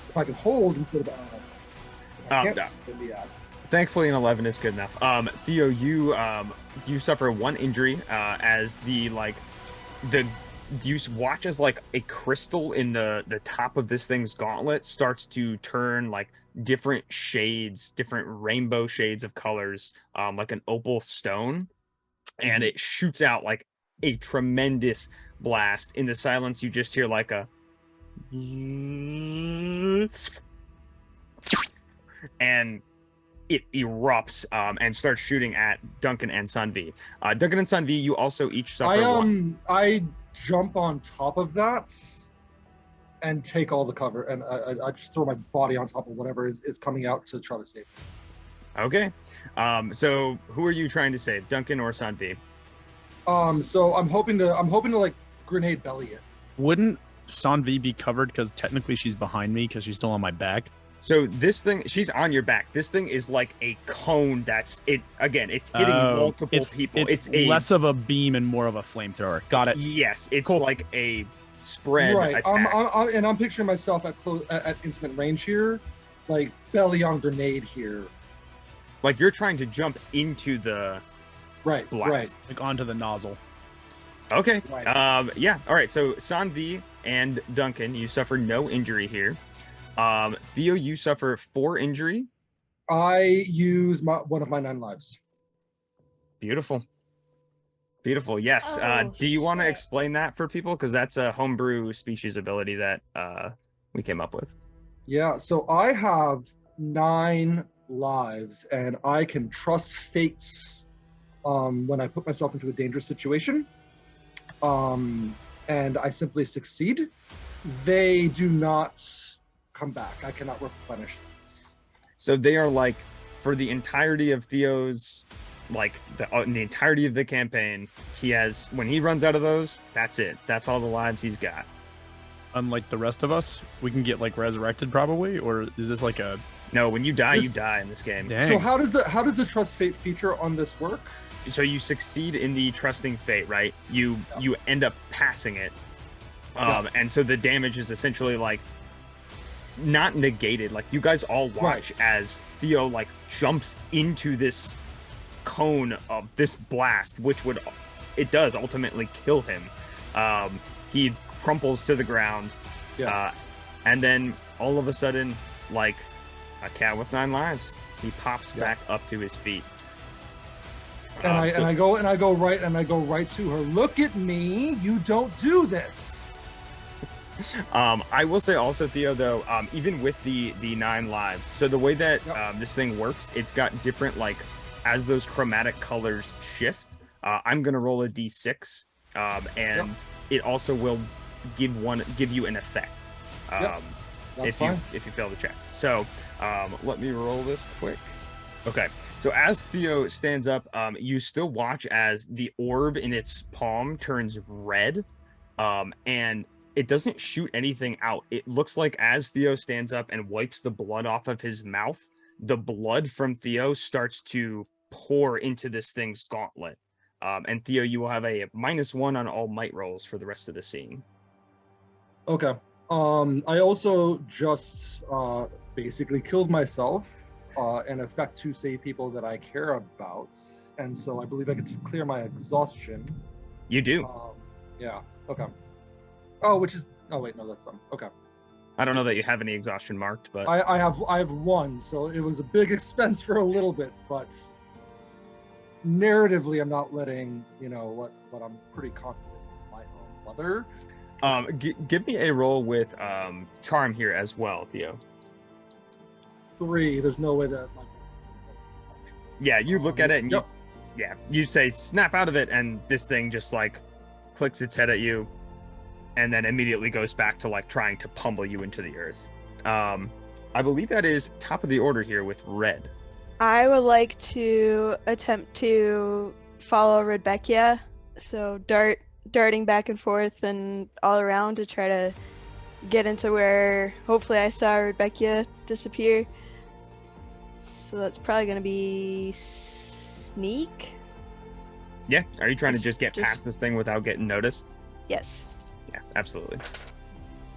S4: if I can hold instead of if I can't,
S2: No.
S4: then yeah.
S2: Thankfully, an 11 is good enough. Theo, you suffer 1 injury as you watch as like a crystal in the top of this thing's gauntlet starts to turn like different shades, different rainbow shades of colors, like an opal stone, and it shoots out like a tremendous blast. In the silence, you just hear like a and it erupts and starts shooting at Duncan and Sanvi. Duncan and Sanvi, you also each suffer one.
S4: I jump on top of that and take all the cover, and I just throw my body on top of whatever is coming out to try to save me.
S2: Okay. So who are you trying to save, Duncan or Sanvi?
S4: So I'm hoping to like grenade belly it.
S10: Wouldn't Sanvi be covered because technically she's behind me because she's still on my back?
S2: So this thing, she's on your back. This thing is like a cone that's it. Again, it's hitting multiple people.
S10: It's
S2: a
S10: less of a beam and more of a flamethrower. Got it.
S2: Yes, it's
S10: Cool.
S2: like a spread
S4: Right.
S2: attack.
S4: I'm picturing myself at intimate range here, like belly on grenade here.
S2: Like you're trying to jump into the
S4: Right.
S2: blast.
S4: Right.
S10: Like onto the nozzle.
S2: Okay.
S4: Right.
S2: Yeah. All right. So Sanvi and Duncan, you suffer no injury here. Theo, you suffer 4 injury.
S4: I use one of my 9 lives.
S2: Beautiful. Beautiful. Yes.
S8: Oh,
S2: Do you want to
S8: shit.
S2: explain that for people? Because that's a homebrew species ability that we came up with.
S4: Yeah. So I have 9 lives, and I can trust fates when I put myself into a dangerous situation. And I simply succeed. They do not come back. I cannot replenish these.
S2: So they are like, for the entirety of Theo's, like in the entirety of the campaign, he has, when he runs out of those, that's it. That's all the lives he's got.
S10: Unlike the rest of us, we can get like resurrected probably, or is this like a
S2: No, when you die, you
S4: This-
S2: die in this game.
S10: dang?
S4: So how does the trust fate feature on this work?
S2: So you succeed in the trusting fate, right? You end up passing it. And so the damage is essentially like not negated. Like you guys all watch as Theo like jumps into this cone of this blast, which it does ultimately kill him. He crumples to the ground. And then all of a sudden, like a cat with 9 lives, he pops back up to his feet.
S4: And I go right to her. Look at me! You don't do this.
S2: I will say also, Theo, though, even with the 9 lives, so the way that this thing works, it's got different, like, as those chromatic colors shift, I'm gonna roll a d6, and it also will give you an effect if you fail the checks. So let me roll this quick. Okay, so as Theo stands up, you still watch as the orb in its palm turns red, and it doesn't shoot anything out. It looks like as Theo stands up and wipes the blood off of his mouth, the blood from Theo starts to pour into this thing's gauntlet. And Theo, you will have a -1 on all might rolls for the rest of the scene.
S4: Okay. I also just basically killed myself in effect to save people that I care about, and so I believe I could just clear my exhaustion.
S2: You do.
S4: Yeah. Okay. Oh, which is. Oh wait, no, that's okay.
S2: I don't know that you have any exhaustion marked, but
S4: I have one, so it was a big expense for a little bit, but narratively, I'm not letting what I'm pretty confident is my own mother.
S2: Give me a roll with charm here as well, Theo.
S4: 3. There's no way that.
S2: Yeah, you look at it and you say snap out of it, and this thing just like clicks its head at you, and then immediately goes back to like trying to pummel you into the earth. I believe that is top of the order here with Red.
S6: I would like to attempt to follow Rebecca, so darting back and forth and all around to try to get into where hopefully I saw Rebecca disappear. So that's probably going to be sneak.
S2: Yeah, are you trying to just get past this thing without getting noticed?
S6: Yes.
S2: Yeah, absolutely.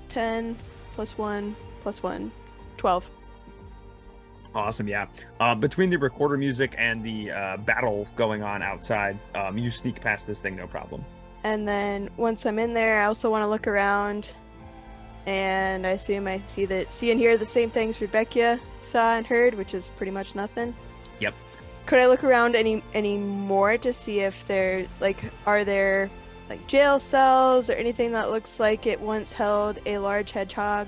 S6: 10 plus 1 plus 1, 12.
S2: Awesome, yeah. Between the recorder music and the battle going on outside, you sneak past this thing, no problem.
S6: And then once I'm in there, I also want to look around, and I assume I see and hear the same things Rebecca saw and heard, which is pretty much nothing.
S2: Yep.
S6: Could I look around any more to see if are there jail cells or anything that looks like it once held a large hedgehog?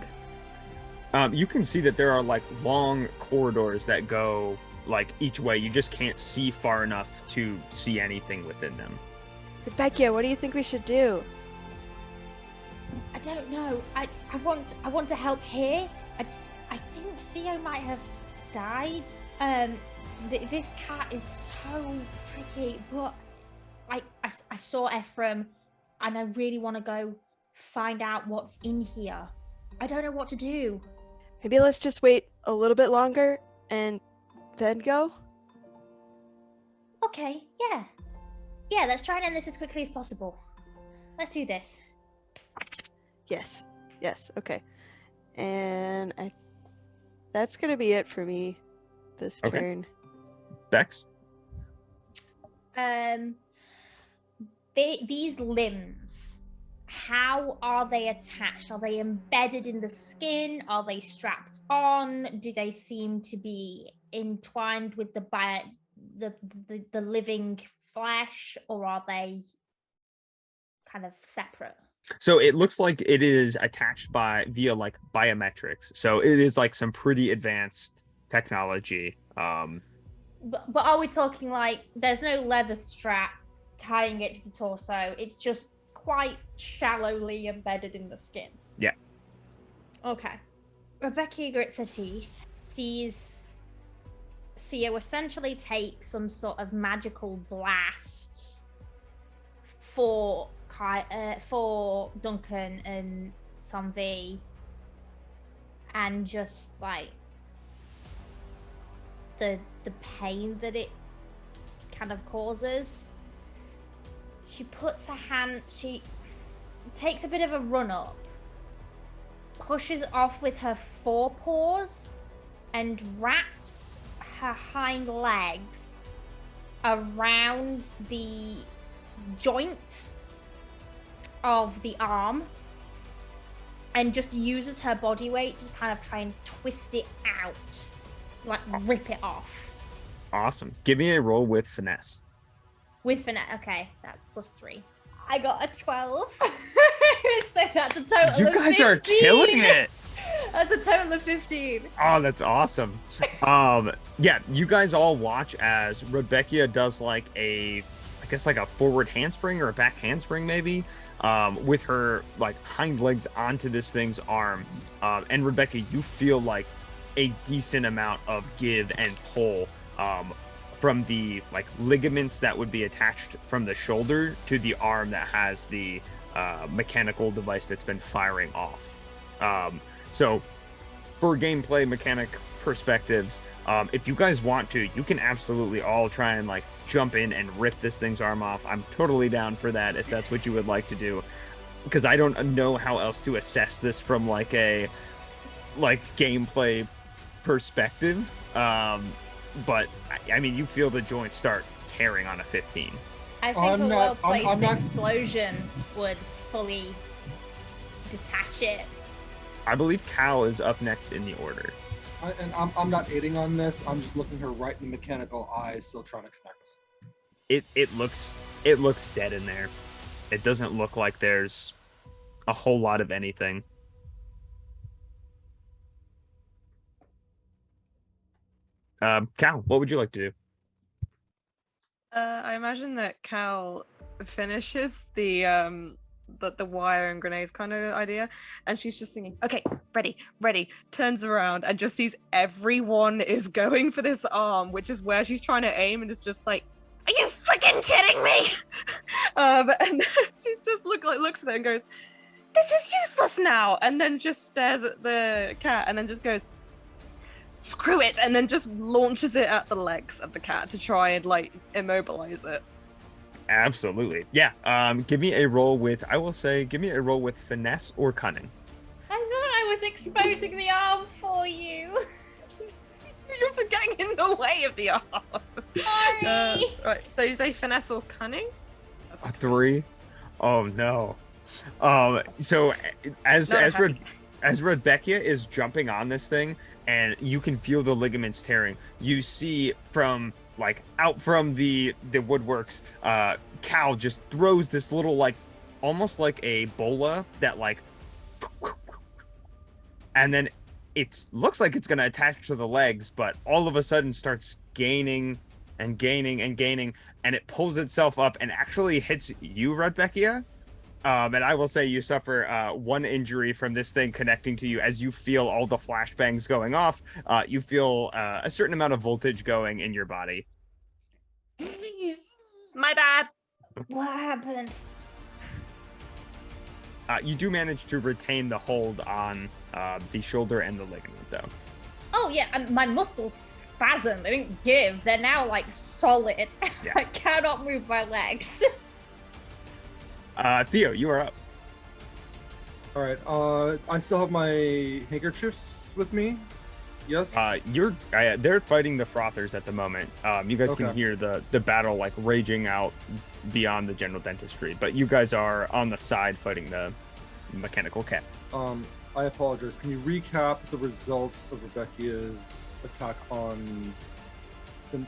S2: You can see that there are like long corridors that go like each way. You just can't see far enough to see anything within them.
S6: Rebecca, what do you think we should do?
S8: I don't know. I want to help here. I think Theo might have died. This cat is so tricky, but I saw Ephraim, and I really want to go find out what's in here. I don't know what to do.
S6: Maybe let's just wait a little bit longer and then go?
S8: Okay, yeah. Yeah, let's try and end this as quickly as possible. Let's do this.
S6: Yes, okay. And that's going to be it for me this turn.
S2: Bex?
S8: These limbs, how are they attached? Are they embedded in the skin? Are they strapped on? Do they seem to be entwined with the living flesh, or are they kind of separate?
S2: So it looks like it is attached via like biometrics. So it is like some pretty advanced technology.
S8: But are we talking like there's no leather strap tying it to the torso? It's just quite shallowly embedded in the skin.
S2: Yeah.
S8: Okay. Rebecca grits her teeth, sees Theo essentially take some sort of magical blast for Duncan and Sanvi, and just like the pain that it kind of causes. She puts her hand, she takes a bit of a run up, pushes off with her forepaws, and wraps her hind legs around the joint of the arm, and just uses her body weight to kind of try and twist it out, like rip it off.
S2: Awesome. Give me a roll with finesse.
S8: With finesse, okay, that's +3. I got a 12. So that's a total of 15.
S2: You guys are killing it.
S8: That's a total of 15.
S2: Oh, that's awesome. Yeah, you guys all watch as Rebecca does like a forward handspring or a back handspring maybe, with her like hind legs onto this thing's arm. And Rebecca, you feel like a decent amount of give and pull from the like ligaments that would be attached from the shoulder to the arm that has the mechanical device that's been firing off. So for gameplay mechanic perspectives, if you guys want to, you can absolutely all try and like jump in and rip this thing's arm off. I'm totally down for that if that's what you would like to do. because I don't know how else to assess this from like a gameplay perspective. But I mean, you feel the joints start tearing on a 15.
S8: I think a well-placed explosion would fully detach it.
S2: I believe Cal is up next in the order.
S4: I'm not aiding on this. I'm just looking her right in the mechanical eye, still trying to connect.
S2: It looks dead in there. It doesn't look like there's a whole lot of anything. Cal, what would you like to do?
S5: I imagine that Cal finishes the wire and grenades kind of idea, and she's just thinking, okay, ready, turns around and just sees everyone is going for this arm, which is where she's trying to aim, and is just like, are you freaking kidding me? And she just looks at it and goes, this is useless now, and then just stares at the cat and then just goes, screw it, and then just launches it at the legs of the cat to try and like immobilize it.
S2: Absolutely. Yeah. Give me a roll with finesse or cunning.
S8: I thought I was exposing the arm for you.
S5: You're also getting in the way of the arm.
S8: Sorry.
S5: Right, so you say finesse or cunning? That's
S2: A 3. Oh no. So as Rebecca is jumping on this thing, and you can feel the ligaments tearing, you see from like out from the woodworks, Cal just throws this little like almost like a bola that like, and then it looks like it's gonna attach to the legs, but all of a sudden starts gaining and gaining and gaining, and it pulls itself up and actually hits you, Rebecca. And I will say you suffer 1 injury from this thing connecting to you as you feel all the flashbangs going off. You feel a certain amount of voltage going in your body.
S5: My bad.
S8: What happened?
S2: You do manage to retain the hold on the shoulder and the ligament, though.
S8: Oh yeah, my muscles spasm. They didn't give. They're now like solid.
S2: Yeah.
S8: I cannot move my legs.
S2: Theo, you are up.
S4: All right. I still have my handkerchiefs with me. Yes.
S2: They're fighting the frothers at the moment. You guys can hear the battle like raging out beyond the General Dentistry, but you guys are on the side fighting the mechanical cat.
S4: I apologize. Can you recap the results of Rebecca's attack on the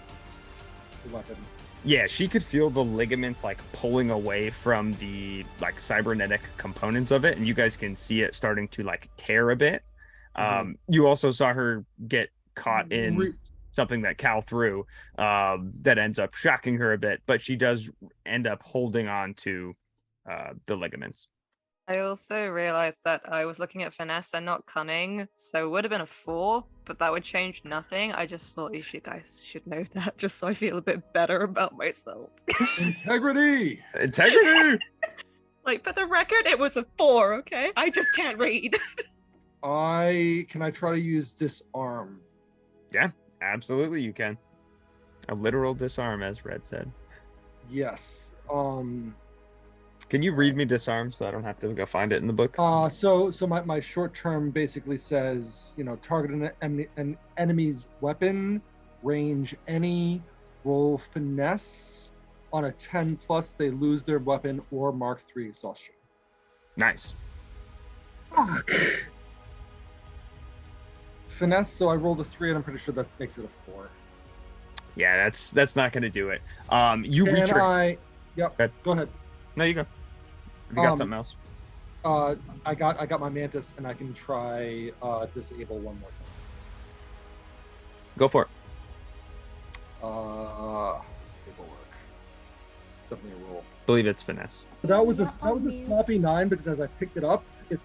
S4: weapon?
S2: Yeah, she could feel the ligaments like pulling away from the like cybernetic components of it, and you guys can see it starting to like tear a bit. You also saw her get caught in something that Cal threw that ends up shocking her a bit, but she does end up holding on to the ligaments.
S5: I also realized that I was looking at finesse and not cunning, so it would have been a 4, but that would change nothing. I just thought you guys should know that, just so I feel a bit better about myself.
S4: Integrity!
S5: Like, for the record, it was a 4, okay? I just can't read.
S4: Can I try to use disarm?
S2: Yeah, absolutely you can. A literal disarm, as Red said.
S4: Yes.
S2: Can you read me disarm so I don't have to go find it in the book?
S4: So my short term basically says, target an enemy's weapon, range any, roll finesse. On a 10+, they lose their weapon or Mark 3 exhaustion.
S2: Nice.
S4: Fuck. Finesse, so I rolled a 3, and I'm pretty sure that makes it a 4.
S2: Yeah, that's not going to do it.
S4: Yep. Go ahead.
S2: No, you go. Have you got something else?
S4: I got my mantis, and I can try disable one more time.
S2: Go for it.
S4: Disable work. Definitely a roll.
S2: I believe it's finesse.
S4: That was a sloppy 9 because as I picked it up, it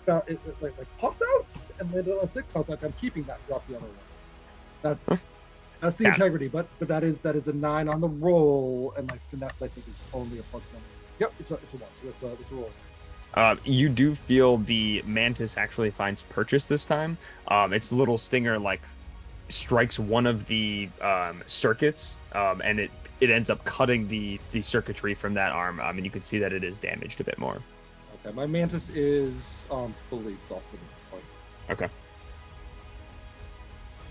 S4: like popped out and landed on a 6. I was like, I'm keeping that. Drop the other one. That's the integrity, but that is a 9 on the roll, and like finesse I think is only a +1. Yep, it's a 1, so it's a roll.
S2: You do feel the mantis actually finds purchase this time. Its little stinger like strikes one of the circuits, and it ends up cutting the circuitry from that arm, and you can see that it is damaged a bit more.
S4: Yeah, my mantis is fully exhausted at this point.
S2: Okay.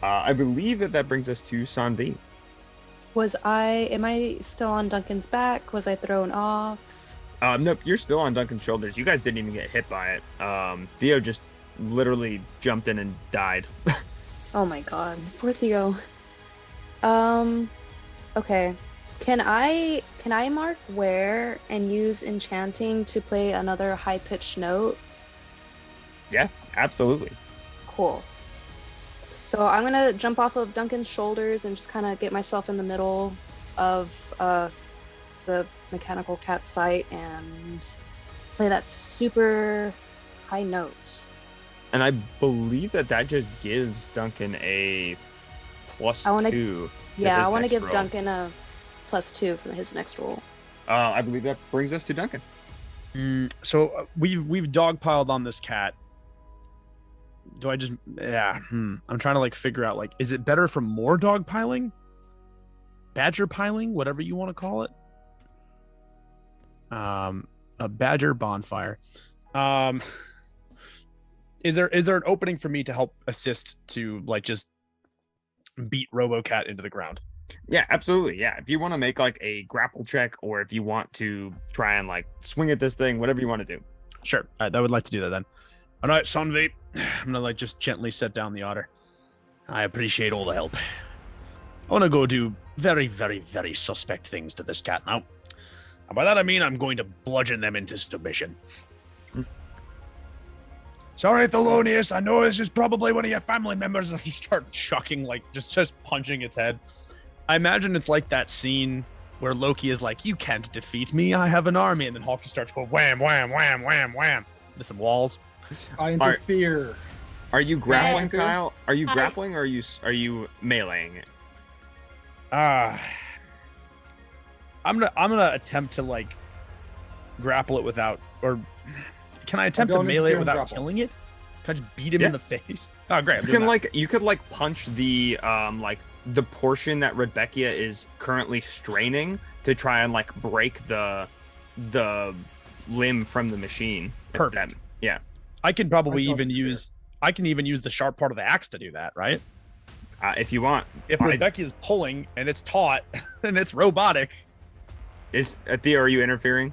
S2: I believe that brings us to Sanvi.
S7: Am I still on Duncan's back? Was I thrown off?
S2: Nope, you're still on Duncan's shoulders. You guys didn't even get hit by it. Theo just literally jumped in and died.
S7: Oh my god, poor Theo. Okay. Can I mark where and use enchanting to play another high-pitched note?
S2: Yeah, absolutely.
S7: Cool. So I'm gonna jump off of Duncan's shoulders and just kind of get myself in the middle of the mechanical cat site and play that super high note.
S2: And I believe that just gives Duncan a +2.
S7: Yeah, I want to give Duncan a +2 for his next roll.
S2: I believe that brings us to Duncan.
S10: So we've dogpiled on this cat. Do I just I'm trying to like figure out, like, is it better for more dogpiling? Badger piling, whatever you want to call it. A badger bonfire. Is there an opening for me to help assist to like just beat RoboCat into the ground?
S2: Yeah, absolutely. Yeah, if you want to make like a grapple check, or if you want to try and like swing at this thing, whatever you want to do.
S10: Sure, I would like to do that then. All right, Sanvi, I'm gonna like just gently set down the otter. I appreciate all the help. I want to go do very, very, very suspect things to this cat now. And by that I mean I'm going to bludgeon them into submission. Sorry, Thelonious, I know this is probably one of your family members. And you start chucking, like, just punching its head. I imagine it's like that scene where Loki is like, you can't defeat me, I have an army. And then Hulk just starts going wham, wham, wham, wham, wham. Into some walls.
S4: I interfere.
S2: Are you grappling, Kyle? Are you grappling, or are you meleeing it?
S10: I'm gonna attempt to like grapple it without, or can I attempt to melee it without killing it? Can I just beat him in the face? Oh, great!
S2: You could punch the the portion that Rebecca is currently straining to try and like break the limb from the machine.
S10: Perfect.
S2: Yeah.
S10: I can probably even use the sharp part of the axe to do that, right?
S2: If you want.
S10: If Rebecca is pulling and it's taut and it's robotic.
S2: Theo, are you interfering?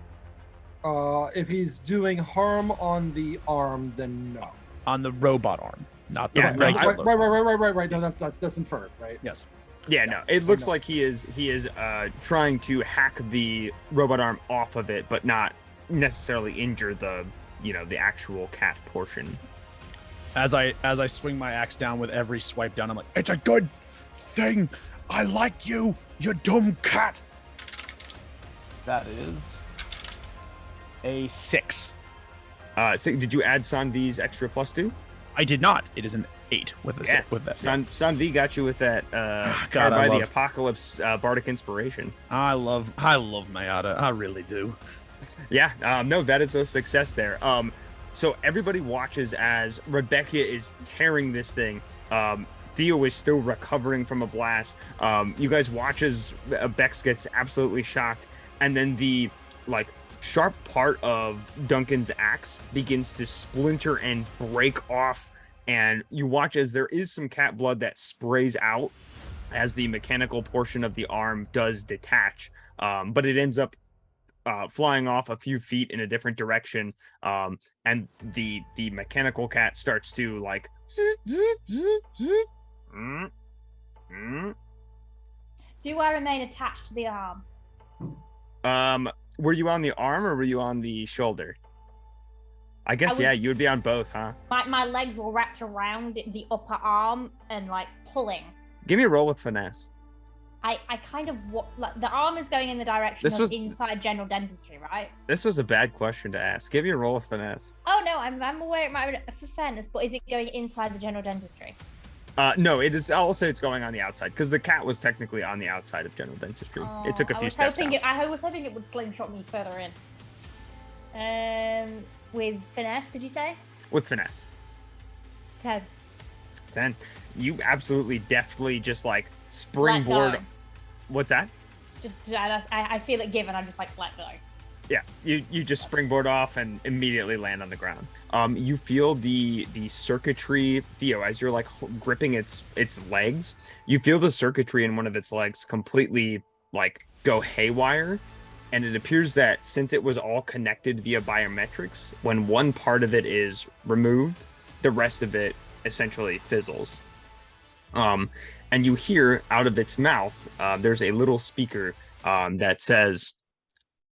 S4: If he's doing harm on the arm, then no.
S10: On the robot arm, not the
S4: right. No, that's inferred, right?
S10: Yes.
S2: Yeah, no. It looks like he is trying to hack the robot arm off of it, but not necessarily injure the actual cat portion.
S10: As I swing my axe down with every swipe down, I'm like, it's a good thing I like you, you dumb cat. That is a 6.
S2: So did you add Sanvi's extra +2?
S10: I did not. It is an 8 with that.
S2: Sanvi got you with that the Apocalypse Bardic Inspiration.
S10: I love Mayada. I really do.
S2: Yeah, no, that is a success there. So everybody watches as Rebecca is tearing this thing. Theo is still recovering from a blast. You guys watch as Bex gets absolutely shocked, and then the sharp part of Duncan's axe begins to splinter and break off, and you watch as there is some cat blood that sprays out as the mechanical portion of the arm does detach, but it ends up flying off a few feet in a different direction, and the mechanical cat starts to like
S8: Do I remain attached to the arm?
S2: Were you on the arm or were you on the shoulder? I guess you would be on both, huh?
S8: My legs were wrapped around the upper arm and like pulling.
S2: Give me a roll with finesse.
S8: I kind of the arm is going in the direction of inside General Dentistry, right?
S2: This was a bad question to ask. Give me a roll of finesse.
S8: Oh no, I'm aware it might be for fairness, but is it going inside the General Dentistry?
S2: No, it is. I'll say it's going on the outside because the cat was technically on the outside of General Dentistry. It took a few steps out.
S8: I was hoping it would slingshot me further in. With finesse, did you say?
S2: With finesse.
S8: 10.
S2: 10. You absolutely deftly just like springboard. What's that?
S8: Just I feel it given. I'm just like let go.
S2: Yeah, you just springboard off and immediately land on the ground. You feel the circuitry, Theo, as you're like gripping its legs. You feel the circuitry in one of its legs completely like go haywire, and it appears that since it was all connected via biometrics, when one part of it is removed, the rest of it essentially fizzles. And you hear out of its mouth, there's a little speaker that says,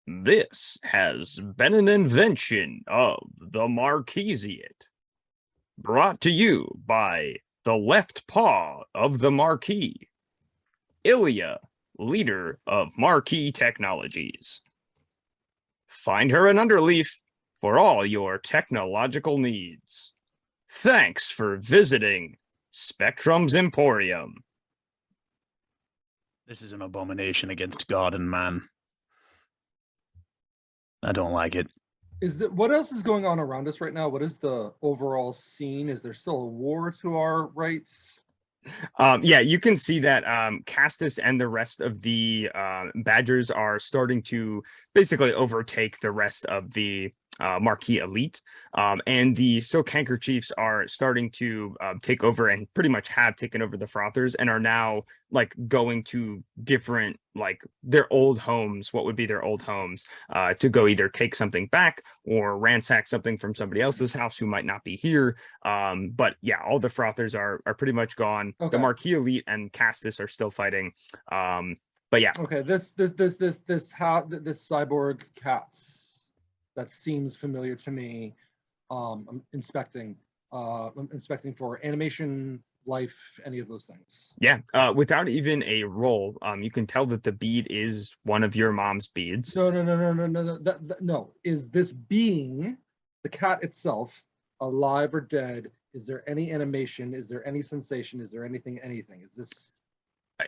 S2: "This has been an invention of the Marquisiate, brought to you by the left paw of the Marquis, Ilya, leader of Marquis Technologies. Find her in Underleaf for all your technological needs. Thanks for visiting Spectrum's Emporium."
S10: This is an abomination against God and man. I don't like it.
S4: What else is going on around us right now? What is the overall scene? Is there still a war to our right?
S2: Yeah, you can see that Castus and the rest of the Badgers are starting to basically overtake the rest of the Marquis elite, and the Silk Handkerchiefs are starting to take over and pretty much have taken over the Frothers and are now like going to different, like their old homes, what would be their old homes, to go either take something back or ransack something from somebody else's house who might not be here. But yeah, all the Frothers are pretty much gone.
S4: Okay.
S2: The Marquis elite and Castus are still fighting. But yeah.
S4: Okay, this cyborg cats, that seems familiar to me. I'm inspecting for animation, life, any of those things.
S2: Yeah, without even a roll, you can tell that the bead is one of your mom's beads.
S4: No. No. Is this being, the cat itself, alive or dead? Is there any animation? Is there any sensation? Is there anything? Is this?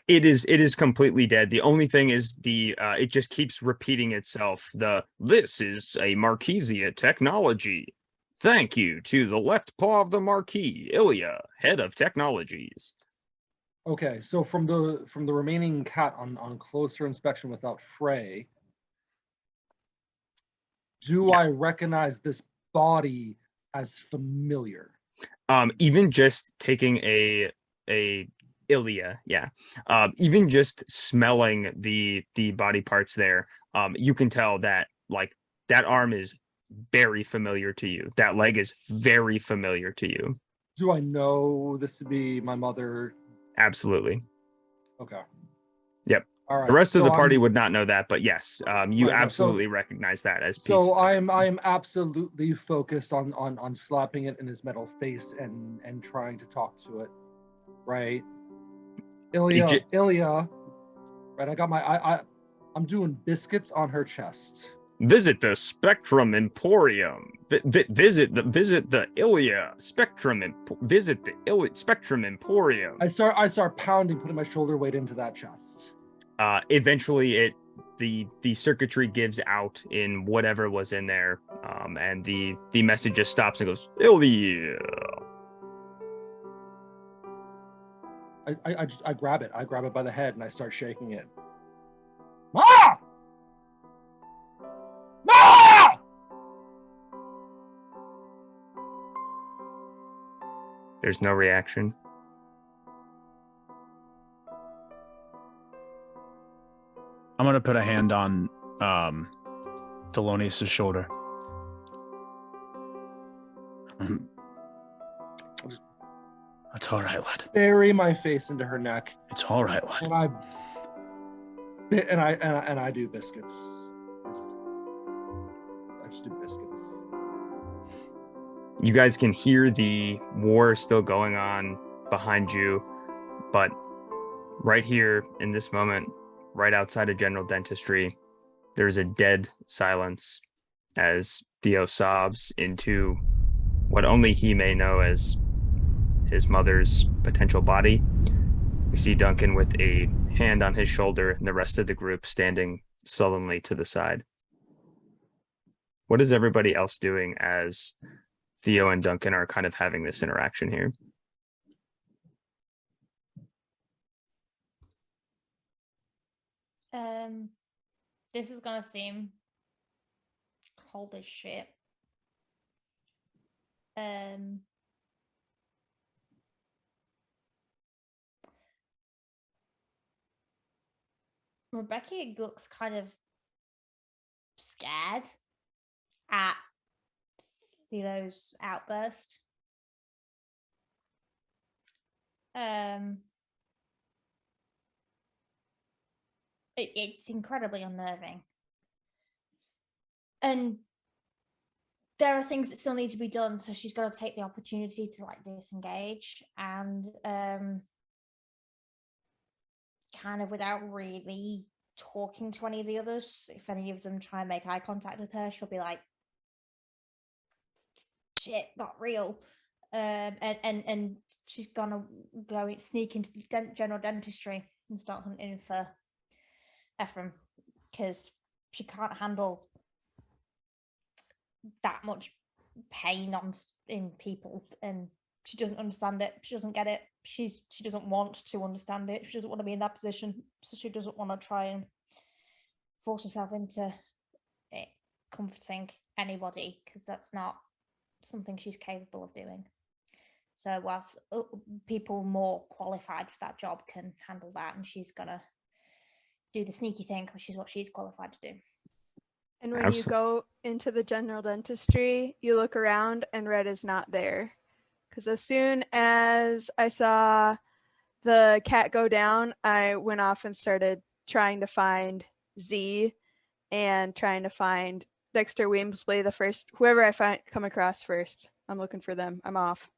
S2: It is completely dead. The only thing is it just keeps repeating itself. This is a Marquisiate technology. Thank you to the left paw of the Marquis, Ilya, head of technologies.
S4: Okay, so from the remaining cat on closer inspection without Frey, do I recognize this body as familiar?
S2: Even just taking a Ilya, yeah. Even just smelling the body parts there, you can tell that like that arm is very familiar to you. That leg is very familiar to you.
S4: Do I know this to be my mother?
S2: Absolutely.
S4: Okay.
S2: Yep.
S4: All right.
S2: The rest of the party would not know that, but yes, you
S4: Right,
S2: absolutely recognize that as piece.
S4: So I'm absolutely focused on slapping it in his metal face and trying to talk to it. Right. Ilya. Right. I got I'm doing biscuits on her chest.
S2: Visit the Spectrum Emporium. Visit the Ilya Spectrum. Visit the Ilya Spectrum Emporium.
S4: I start pounding, putting my shoulder weight into that chest.
S2: Eventually, the circuitry gives out in whatever was in there, and the message just stops and goes, Ilya.
S4: I grab it. I grab it by the head and I start shaking it. Ah! Ah!
S2: There's no reaction.
S10: I'm gonna put a hand on Thelonious' shoulder. It's all right, lad.
S4: Bury my face into her neck.
S10: It's all right, lad.
S4: And I do biscuits. I just do biscuits.
S2: You guys can hear the war still going on behind you, but right here in this moment, right outside of General Dentistry, there's a dead silence as Theo sobs into what only he may know as his mother's potential body. We see Duncan with a hand on his shoulder and the rest of the group standing sullenly to the side. What is everybody else doing as Theo and Duncan are kind of having this interaction here?
S8: This is gonna seem hold this shit. Rebecca looks kind of scared at Theo's outburst. It's incredibly unnerving. And there are things that still need to be done, so she's got to take the opportunity to like disengage and kind of without really talking to any of the others. If any of them try and make eye contact with her, she'll be like, shit, not real. And she's gonna go sneak into the General Dentistry and start hunting for Ephraim, because she can't handle that much pain in people, and she doesn't understand it. She doesn't get it. She doesn't want to understand it. She doesn't want to be in that position, so she doesn't want to try and force herself into it, comforting anybody, because that's not something she's capable of doing. So whilst people more qualified for that job can handle that, and she's gonna do the sneaky thing, which is what she's qualified to do.
S6: And when you go into the General Dentistry, you look around and Red is not there. Because as soon as I saw the cat go down, I went off and started trying to find Z and trying to find Dexter Weemsley, the first, whoever I come across first. I'm looking for them. I'm off.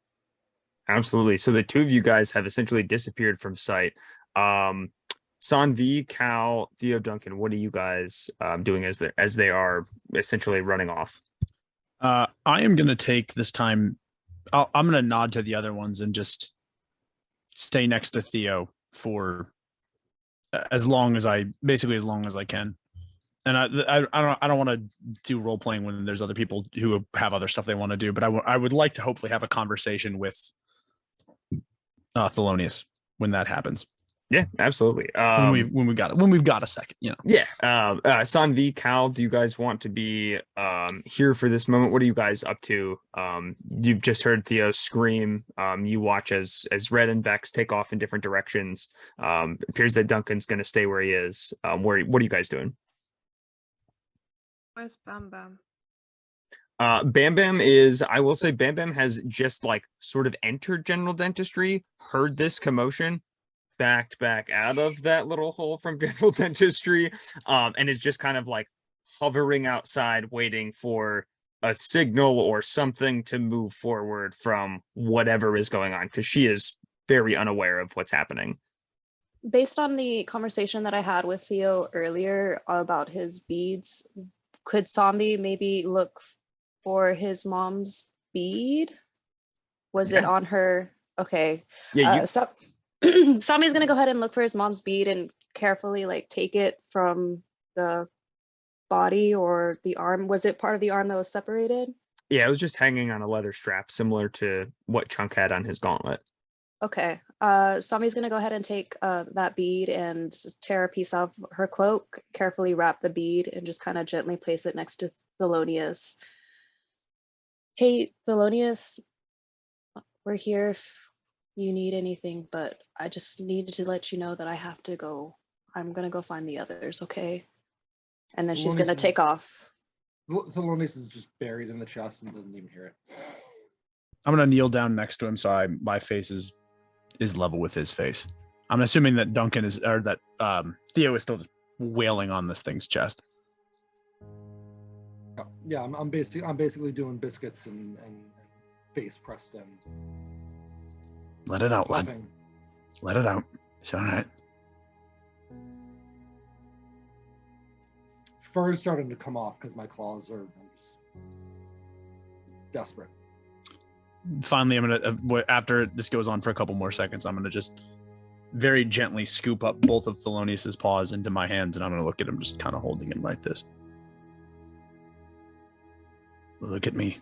S2: Absolutely. So the two of you guys have essentially disappeared from sight. Sanvi, Cal, Theo, Duncan, what are you guys doing as they are essentially running off?
S10: I am going to take this time. I'm going to nod to the other ones and just stay next to Theo for as long as I can. And I don't want to do role playing when there's other people who have other stuff they want to do, but I would like to hopefully have a conversation with Thelonious when that happens.
S2: Yeah, absolutely.
S10: When we've got a second, you know.
S2: Yeah. Sanvi, Cal, do you guys want to be here for this moment? What are you guys up to? You've just heard Theo scream. You watch as Red and Vex take off in different directions. Appears that Duncan's going to stay where he is. What are you guys doing?
S5: Where's Bam Bam?
S2: Bam Bam is, I will say, Bam Bam has just like sort of entered General Dentistry, heard this commotion, backed back out of that little hole from General Dentistry, and is just kind of like hovering outside waiting for a signal or something to move forward from whatever is going on, because she is very unaware of what's happening.
S7: Based on the conversation that I had with Theo earlier about his beads, could Zombie maybe look for his mom's bead? Was it on her? Okay.
S2: Yeah.
S7: So Zombie's gonna go ahead and look for his mom's bead and carefully like take it from the body or the arm. Was it part of the arm that was separated?
S2: Yeah, it was just hanging on a leather strap, similar to what Chunk had on his gauntlet.
S7: Okay. Zombie's gonna go ahead and take that bead and tear a piece off her cloak, carefully wrap the bead, and just kind of gently place it next to Thelonious. Hey, Thelonious, we're here if you need anything, but I just needed to let you know that I have to go. I'm gonna go find the others, okay? And then she's gonna take off.
S4: Thelonious is just buried in the chest and doesn't even hear it.
S10: I'm gonna kneel down next to him so my face is level with his face. I'm assuming that Duncan is, or that Theo is still just wailing on this thing's chest.
S4: Yeah, I'm basically doing biscuits and face pressed in.
S10: Let it out, lad. Let it out. It's all right.
S4: Fur is starting to come off because my claws are just desperate.
S10: Finally, I'm gonna after this goes on for a couple more seconds, I'm gonna just very gently scoop up both of Thelonious's paws into my hands, and I'm gonna look at him, just kind of holding him like this. Look at me.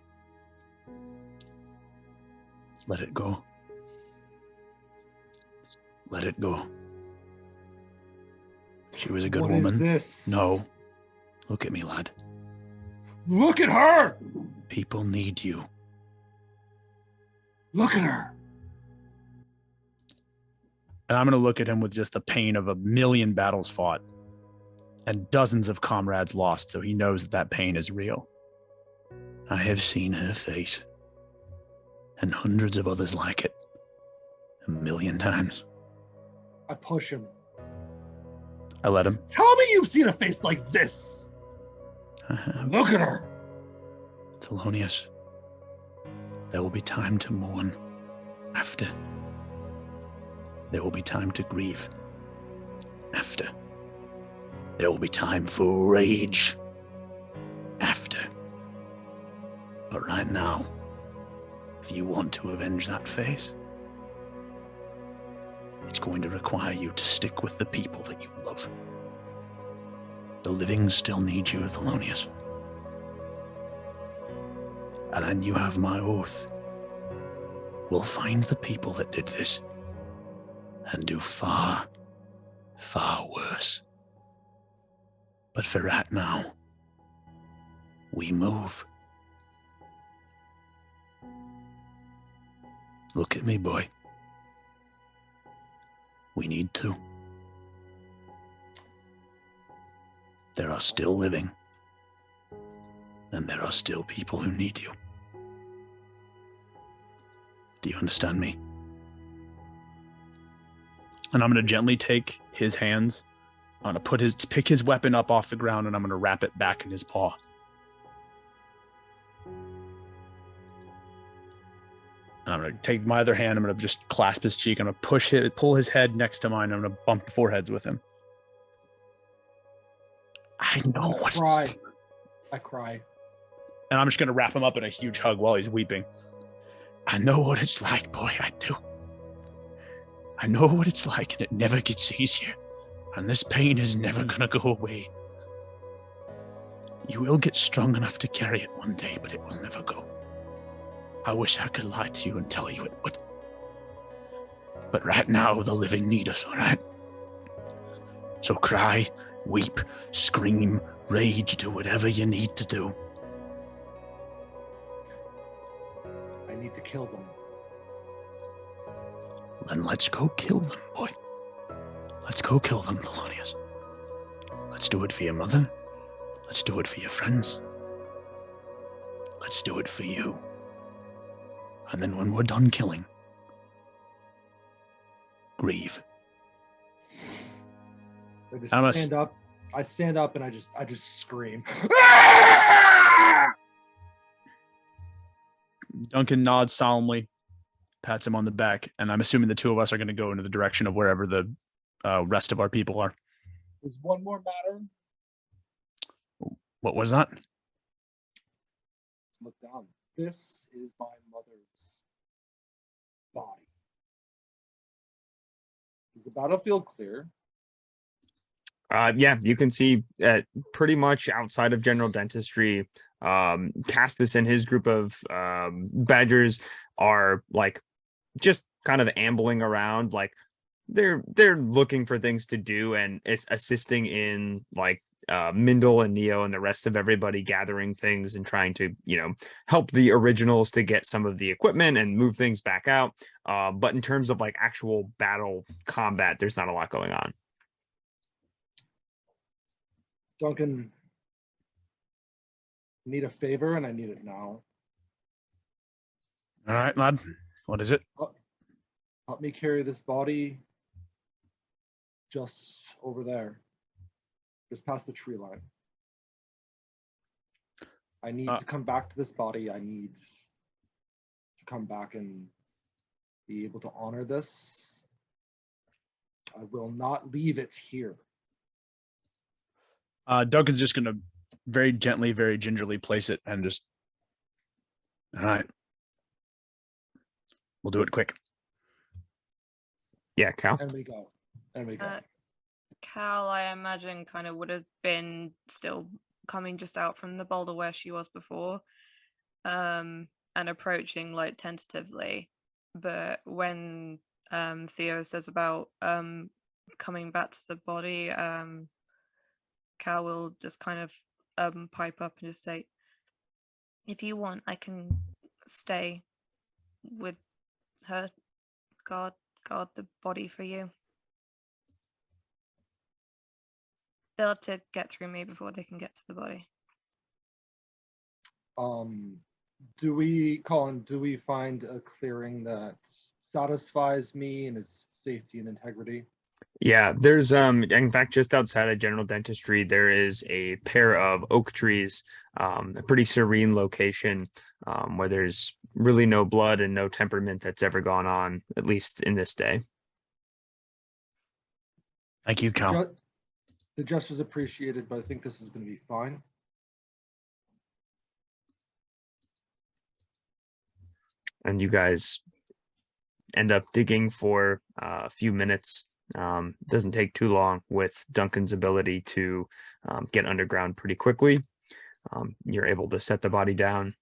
S10: Let it go. Let it go. She was a good woman.
S4: What is this?
S10: No. Look at me, lad.
S4: Look at her!
S10: People need you.
S4: Look at her!
S10: And I'm going to look at him with just the pain of 1,000,000 battles fought and dozens of comrades lost, so he knows that pain is real. I have seen her face and hundreds of others like it 1,000,000 times.
S4: I push him.
S10: I let him.
S4: Tell me you've seen a face like this! Look at her!
S10: Thelonious, there will be time to mourn after. There will be time to grieve after. There will be time for rage after. But right now, if you want to avenge that face, it's going to require you to stick with the people that you love. The living still need you, Thelonious. And then you have my oath. We'll find the people that did this and do far, far worse. But for right now, we move. Look at me, boy. We need to. There are still living, and there are still people who need you. Do you understand me? And I'm going to gently take his hands. I'm going to pick his weapon up off the ground, and I'm going to wrap it back in his paw. And I'm going to take my other hand. I'm going to just clasp his cheek. I'm going to pull his head next to mine. I'm going to bump foreheads with him. I know what it's...
S4: I cry.
S10: And I'm just going to wrap him up in a huge hug while he's weeping. I know what it's like, boy. I do. I know what it's like, and it never gets easier. And this pain is never going to go away. You will get strong enough to carry it one day, but it will never go. I wish I could lie to you and tell you it would. But right now, the living need us, all right? So cry, weep, scream, rage, do whatever you need to do.
S4: I need to kill them.
S10: Then let's go kill them, boy. Let's go kill them, Thelonious. Let's do it for your mother. Let's do it for your friends. Let's do it for you. And then when we're done killing, grieve.
S4: I just stand up. I stand up and I just scream.
S10: Duncan nods solemnly, pats him on the back, and I'm assuming the two of us are going to go into the direction of wherever the rest of our people are.
S4: There's one more matter.
S10: What was that?
S4: Look down. This is my mother's body. Is the battlefield clear?
S2: Yeah, you can see pretty much outside of General Dentistry, Castus and his group of badgers are like just kind of ambling around, like they're looking for things to do, and it's assisting in like Mindle and Neo and the rest of everybody gathering things and trying to, help the originals to get some of the equipment and move things back out. But in terms of like actual battle combat, there's not a lot going on.
S4: Duncan, I need a favor, and I need it now.
S10: All right, lad. What is it?
S4: Help me carry this body just over there, just past the tree line. I need to come back to this body. I need to come back and be able to honor this. I will not leave it here.
S10: Duncan's just going to very gently, very gingerly place it and just, all right. We'll do it quick.
S2: Yeah, Cal.
S4: And we go.
S5: Cal, I imagine, kind of would have been still coming just out from the boulder where she was before, and approaching like tentatively. But when Theo says about coming back to the body, Cal will just kind of pipe up and just say, If you want, I can stay with her, guard the body for you. They'll have to get through me before they can get to the body.
S4: Do we find a clearing that satisfies me and its safety and integrity?
S2: Yeah, there's in fact just outside of General Dentistry there is a pair of oak trees, a pretty serene location, where there's really no blood and no temperament that's ever gone on, at least in this day.
S10: Thank you, Cal.
S4: The gesture's appreciated, but I think this is going to be fine.
S2: And you guys end up digging for a few minutes. Doesn't take too long with Duncan's ability to get underground pretty quickly. You're able to set the body down.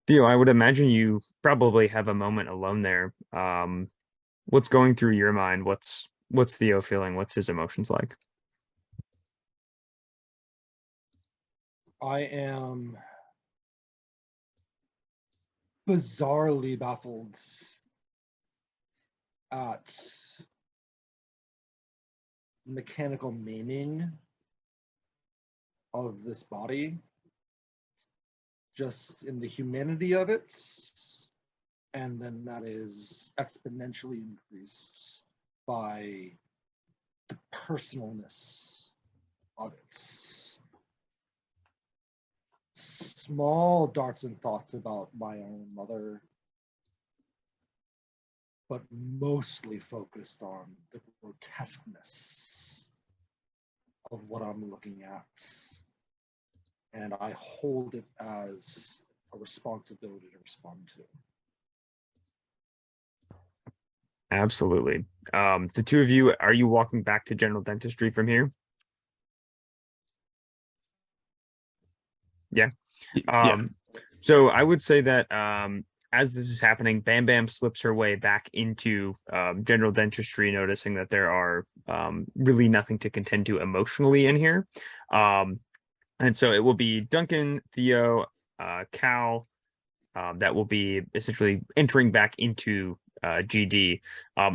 S2: Theo, I would imagine you probably have a moment alone there. What's going through your mind? What's Theo feeling? What's his emotions like?
S4: I am bizarrely baffled at mechanical maiming of this body, just in the humanity of it, and then that is exponentially increased by the personalness of it. Small darts and thoughts about my own mother, but mostly focused on the grotesqueness of what I'm looking at. And I hold it as a responsibility to respond to.
S2: Absolutely. The two of you, are you walking back to General Dentistry from here? Yeah. So I would say that as this is happening, Bam Bam slips her way back into General Dentistry, noticing that there are really nothing to contend to emotionally in here. And so it will be Duncan, Theo, Cal, that will be essentially entering back into GD.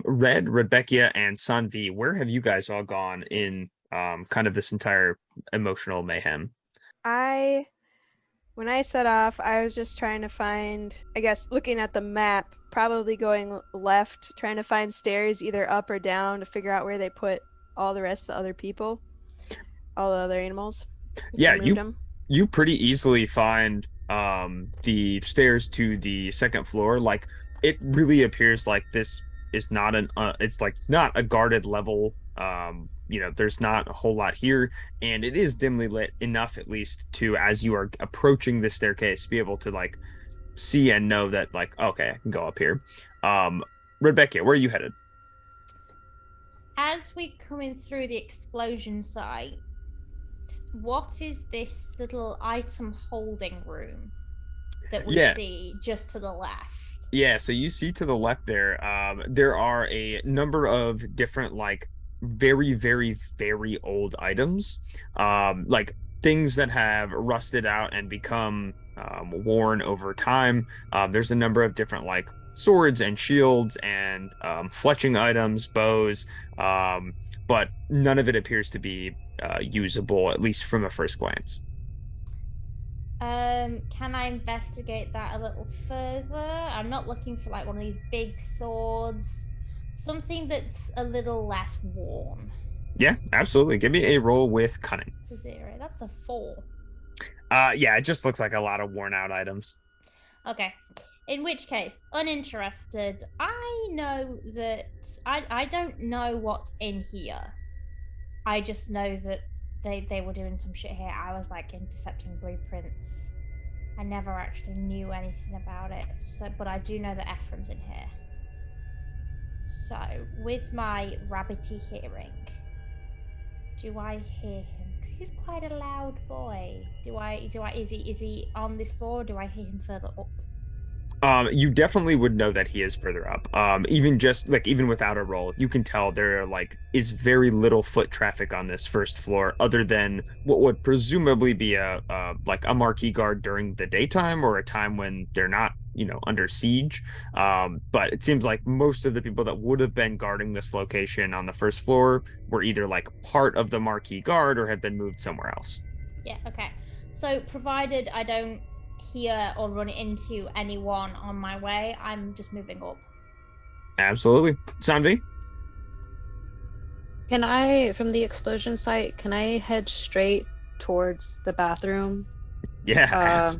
S2: Red, Rebecca, and Sanvi, where have you guys all gone in kind of this entire emotional mayhem?
S6: When I set off, I was just trying to find, I guess, looking at the map, probably going left, trying to find stairs either up or down to figure out where they put all the rest of the other people, all the other animals.
S2: Yeah, you pretty easily find the stairs to the second floor. Like, it really appears like this is not it's like not a guarded level. There's not a whole lot here, and it is dimly lit enough, at least, to, as you are approaching the staircase, be able to like see and know that, like, okay, I can go up here. Rebecca, where are you headed?
S8: As we're coming through the explosion site, what is this little item holding room that we see just to the left?
S2: Yeah, so you see to the left there, there are a number of different, like, very, very, very old items, like things that have rusted out and become worn over time. There's a number of different, like, swords and shields and fletching items, bows, but none of it appears to be usable, at least from a first glance.
S8: Can I investigate that a little further? I'm not looking for like one of these big swords. Something that's a little less worn.
S2: Yeah, absolutely. Give me a roll with cunning.
S8: It's a 0. That's a 4.
S2: Yeah, it just looks like a lot of worn out items.
S8: Okay. In which case, uninterested. I know that I don't know what's in here. I just know that they were doing some shit here. I was like intercepting blueprints. I never actually knew anything about it. But I do know that Ephraim's in here. So, with my rabbity hearing, do I hear him? Because he's quite a loud boy. Is he on this floor, or do I hear him further up?
S2: You definitely would know that he is further up. Even just like even without a roll, you can tell there is very little foot traffic on this first floor, other than what would presumably be a like a marquee guard during the daytime or a time when they're not, under siege. But it seems like most of the people that would have been guarding this location on the first floor were either like part of the marquee guard or had been moved somewhere else.
S8: Yeah, okay. So provided I don't hear or run into anyone on my way, I'm just moving up.
S2: Absolutely. Sanvi?
S7: Can I, from the explosion site, can I head straight towards the bathroom?
S2: Yeah,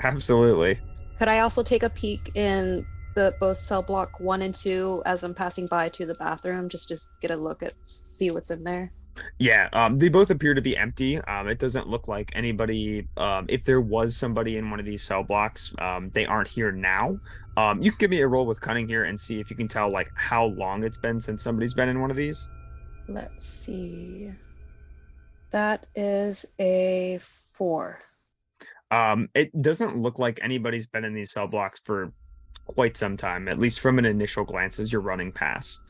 S2: absolutely.
S7: Could I also take a peek in both cell block 1 and 2 as I'm passing by to the bathroom, just get a look at, see what's in there?
S2: Yeah, they both appear to be empty. It doesn't look like anybody, if there was somebody in one of these cell blocks, they aren't here now. You can give me a roll with cunning here and see if you can tell like how long it's been since somebody's been in one of these.
S7: Let's see. That is a 4.
S2: It doesn't look like anybody's been in these cell blocks for quite some time, at least from an initial glance as you're running past.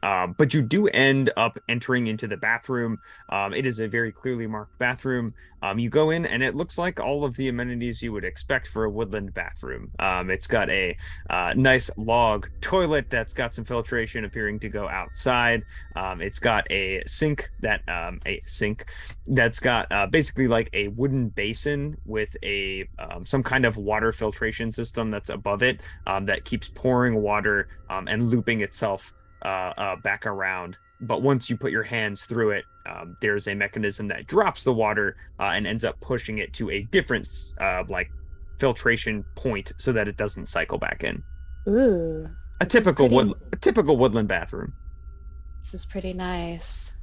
S2: But you do end up entering into the bathroom. It is a very clearly marked bathroom. You go in, and it looks like all of the amenities you would expect for a woodland bathroom. It's got a nice log toilet that's got some filtration appearing to go outside. It's got a sink that's got basically like a wooden basin with some kind of water filtration system that's above it that keeps pouring water and looping itself back around. But once you put your hands through it, there's a mechanism that drops the water and ends up pushing it to a different like filtration point so that it doesn't cycle back in.
S7: Ooh.
S2: A typical woodland bathroom.
S7: This is pretty nice.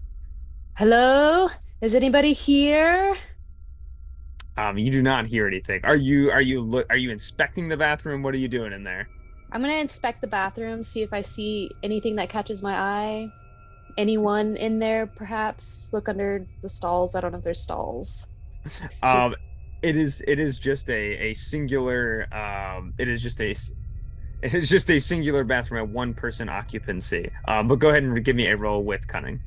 S7: Hello? Is anybody here?
S2: You do not hear anything. Are you inspecting the bathroom? What are you doing in there?
S7: I'm gonna inspect the bathroom, see if I see anything that catches my eye. Anyone in there, perhaps? Look under the stalls. I don't know if there's stalls.
S2: It is just a singular. It is just a singular bathroom at 1-person occupancy. But go ahead and give me a roll with cunning.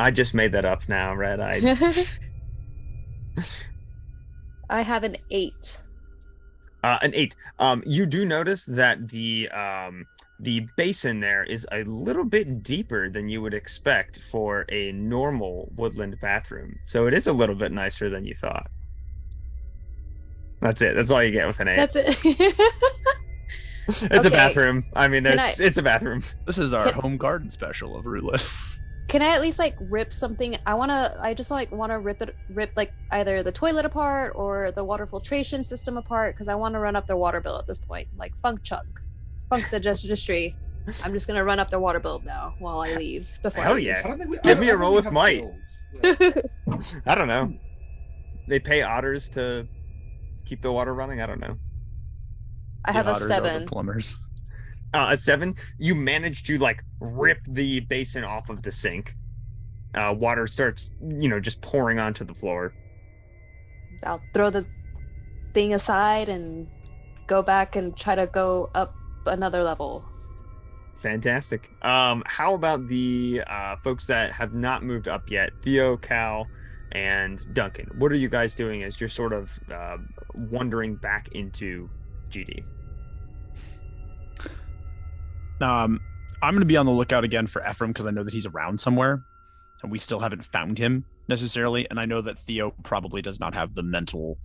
S2: I just made that up now, Red Eye.
S7: I have an 8.
S2: An 8. You do notice that the basin there is a little bit deeper than you would expect for a normal woodland bathroom. So it is a little bit nicer than you thought. That's it. That's all you get with an 8.
S7: That's it.
S2: It's a bathroom. I mean, it's a bathroom.
S3: This is our home garden special of Rootless.
S7: Can I at least like rip something? I just want to rip like either the toilet apart or the water filtration system apart, because I want to run up their water bill at this point. Like funk the dentistry. I'm just gonna run up their water bill now while I leave.
S2: Hell yeah! Give me a roll with might. I don't know. They pay otters to keep the water running. I don't know.
S7: I have a 7.
S3: Plumbers.
S2: A 7. You manage to like rip the basin off of the sink. Water starts, just pouring onto the floor.
S7: I'll throw the thing aside and go back and try to go up another level.
S2: Fantastic. How about the folks that have not moved up yet? Theo, Cal, and Duncan. What are you guys doing as you're sort of wandering back into GD?
S3: I'm going to be on the lookout again for Ephraim because I know that he's around somewhere and we still haven't found him necessarily. And I know that Theo probably does not have the mental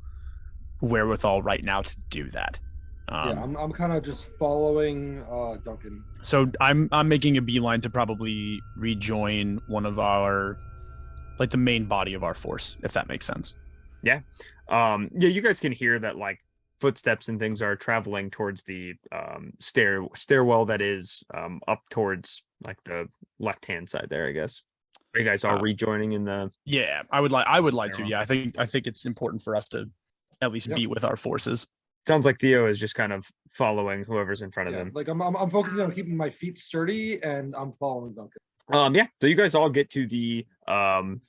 S3: wherewithal right now to do that.
S4: I'm kind of just following Duncan.
S3: So I'm making a beeline to probably rejoin one of our, like the main body of our force, if that makes sense.
S2: Yeah. You guys can hear that like footsteps and things are traveling towards the stairwell that is up towards like the left-hand side there, I guess. Are you guys all rejoining in the?
S3: Yeah, I would like to. Yeah, I think it's important for us to at least be with our forces.
S2: Sounds like Theo is just kind of following whoever's in front of him.
S4: Like I'm focusing on keeping my feet sturdy, and I'm following Duncan.
S2: Yeah, so you guys all get to the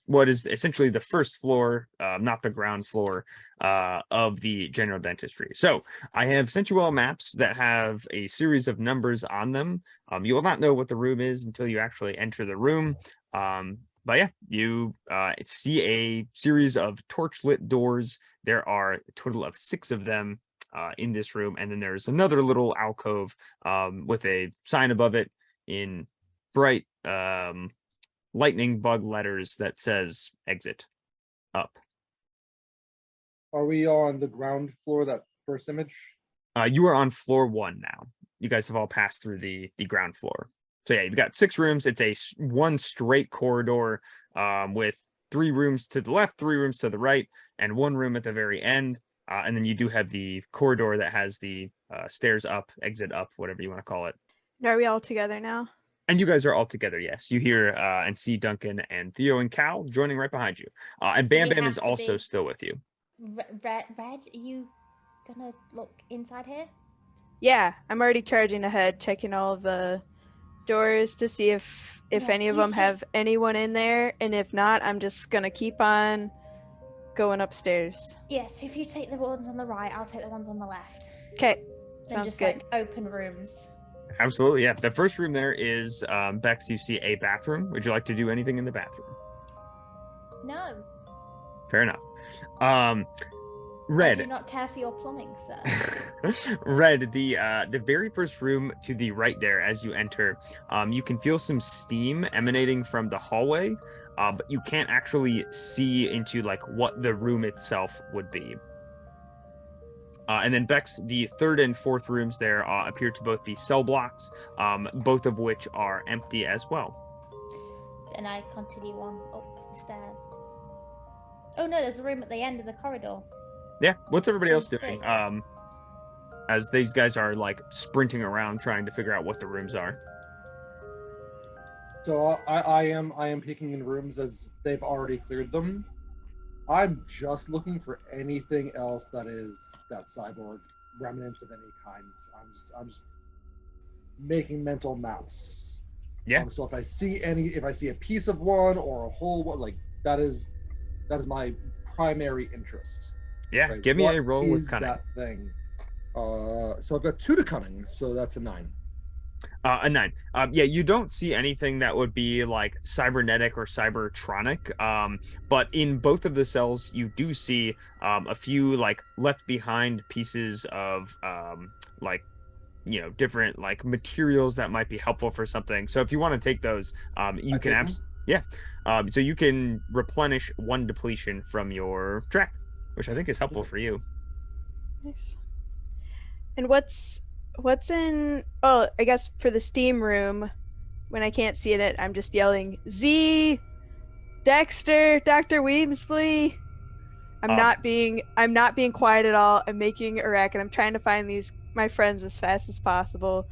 S2: what is essentially the first floor, not the ground floor, of the general dentistry. So I have sent you all maps that have a series of numbers on them. You will not know what the room is until you actually enter the room. But yeah, you see a series of torch-lit doors. There are a total of 6 of them in this room, and then there's another little alcove with a sign above it in bright lightning bug letters that says exit up.
S4: Are we on the ground floor, that first image?
S2: You are on floor 1 now. You guys have all passed through the ground floor. So yeah, you've got 6 rooms. It's a one straight corridor with 3 rooms to the left, 3 rooms to the right, and 1 room at the very end. And then you do have the corridor that has the stairs up, exit up, whatever you want to call it.
S6: Are we all together now?
S2: And you guys are all together, yes. You hear and see Duncan and Theo and Cal joining right behind you. And Bam
S8: We
S2: Bam
S8: have
S2: is
S8: to
S2: also
S8: be-
S2: still with you.
S8: Red, are you gonna look inside here?
S6: Yeah, I'm already charging ahead, checking all of the doors to see if
S8: Yeah,
S6: any of
S8: you
S6: them
S8: take-
S6: have anyone in there, and if not, I'm just gonna keep on going upstairs.
S8: Yes, if you take the ones on the right, I'll take the ones on the left.
S6: Okay,
S8: And
S6: sounds
S8: just
S6: good.
S8: like open rooms.
S2: Absolutely, yeah. The first room there is, Bex, you see a bathroom. Would you like to do anything in the bathroom?
S8: No.
S2: Fair enough.
S8: I
S2: Red.
S8: do not care for your plumbing, sir.
S2: Red, the very first room to the right there as you enter, you can feel some steam emanating from the hallway, but you can't actually see into like what the room itself would be. And then Bex, the third and fourth rooms there appear to both be cell blocks, both of which are empty as well.
S8: Then I continue on up the stairs. Oh no, there's a room at the end of the corridor.
S2: Yeah, what's everybody else
S8: Room
S2: doing?
S8: 6.
S2: As these guys are like sprinting around trying to figure out what the rooms are.
S4: So I am peeking in rooms as they've already cleared them. I'm just looking for anything else that is that cyborg remnants of any kind. I'm just making mental maps.
S2: Yeah.
S4: So if I see a piece of one or a whole one, like that is my primary interest.
S2: Yeah,
S4: Right?
S2: give me
S4: What
S2: a roll
S4: is
S2: with cunning.
S4: that thing? So I've got 2 to cunning, so that's a 9.
S2: A 9. Yeah, you don't see anything that would be like cybernetic or cybertronic. But in both of the cells, you do see a few like left behind pieces of like different like materials that might be helpful for something. So if you want to take those, you can so you can replenish 1 depletion from your track, which I think is helpful for you.
S6: Nice. And what's in? Oh, I guess for the steam room, when I can't see it, I'm just yelling, "Z, Dexter, Dr. Weemsley." I'm not being quiet at all. I'm making a racket. I'm trying to find my friends as fast as possible.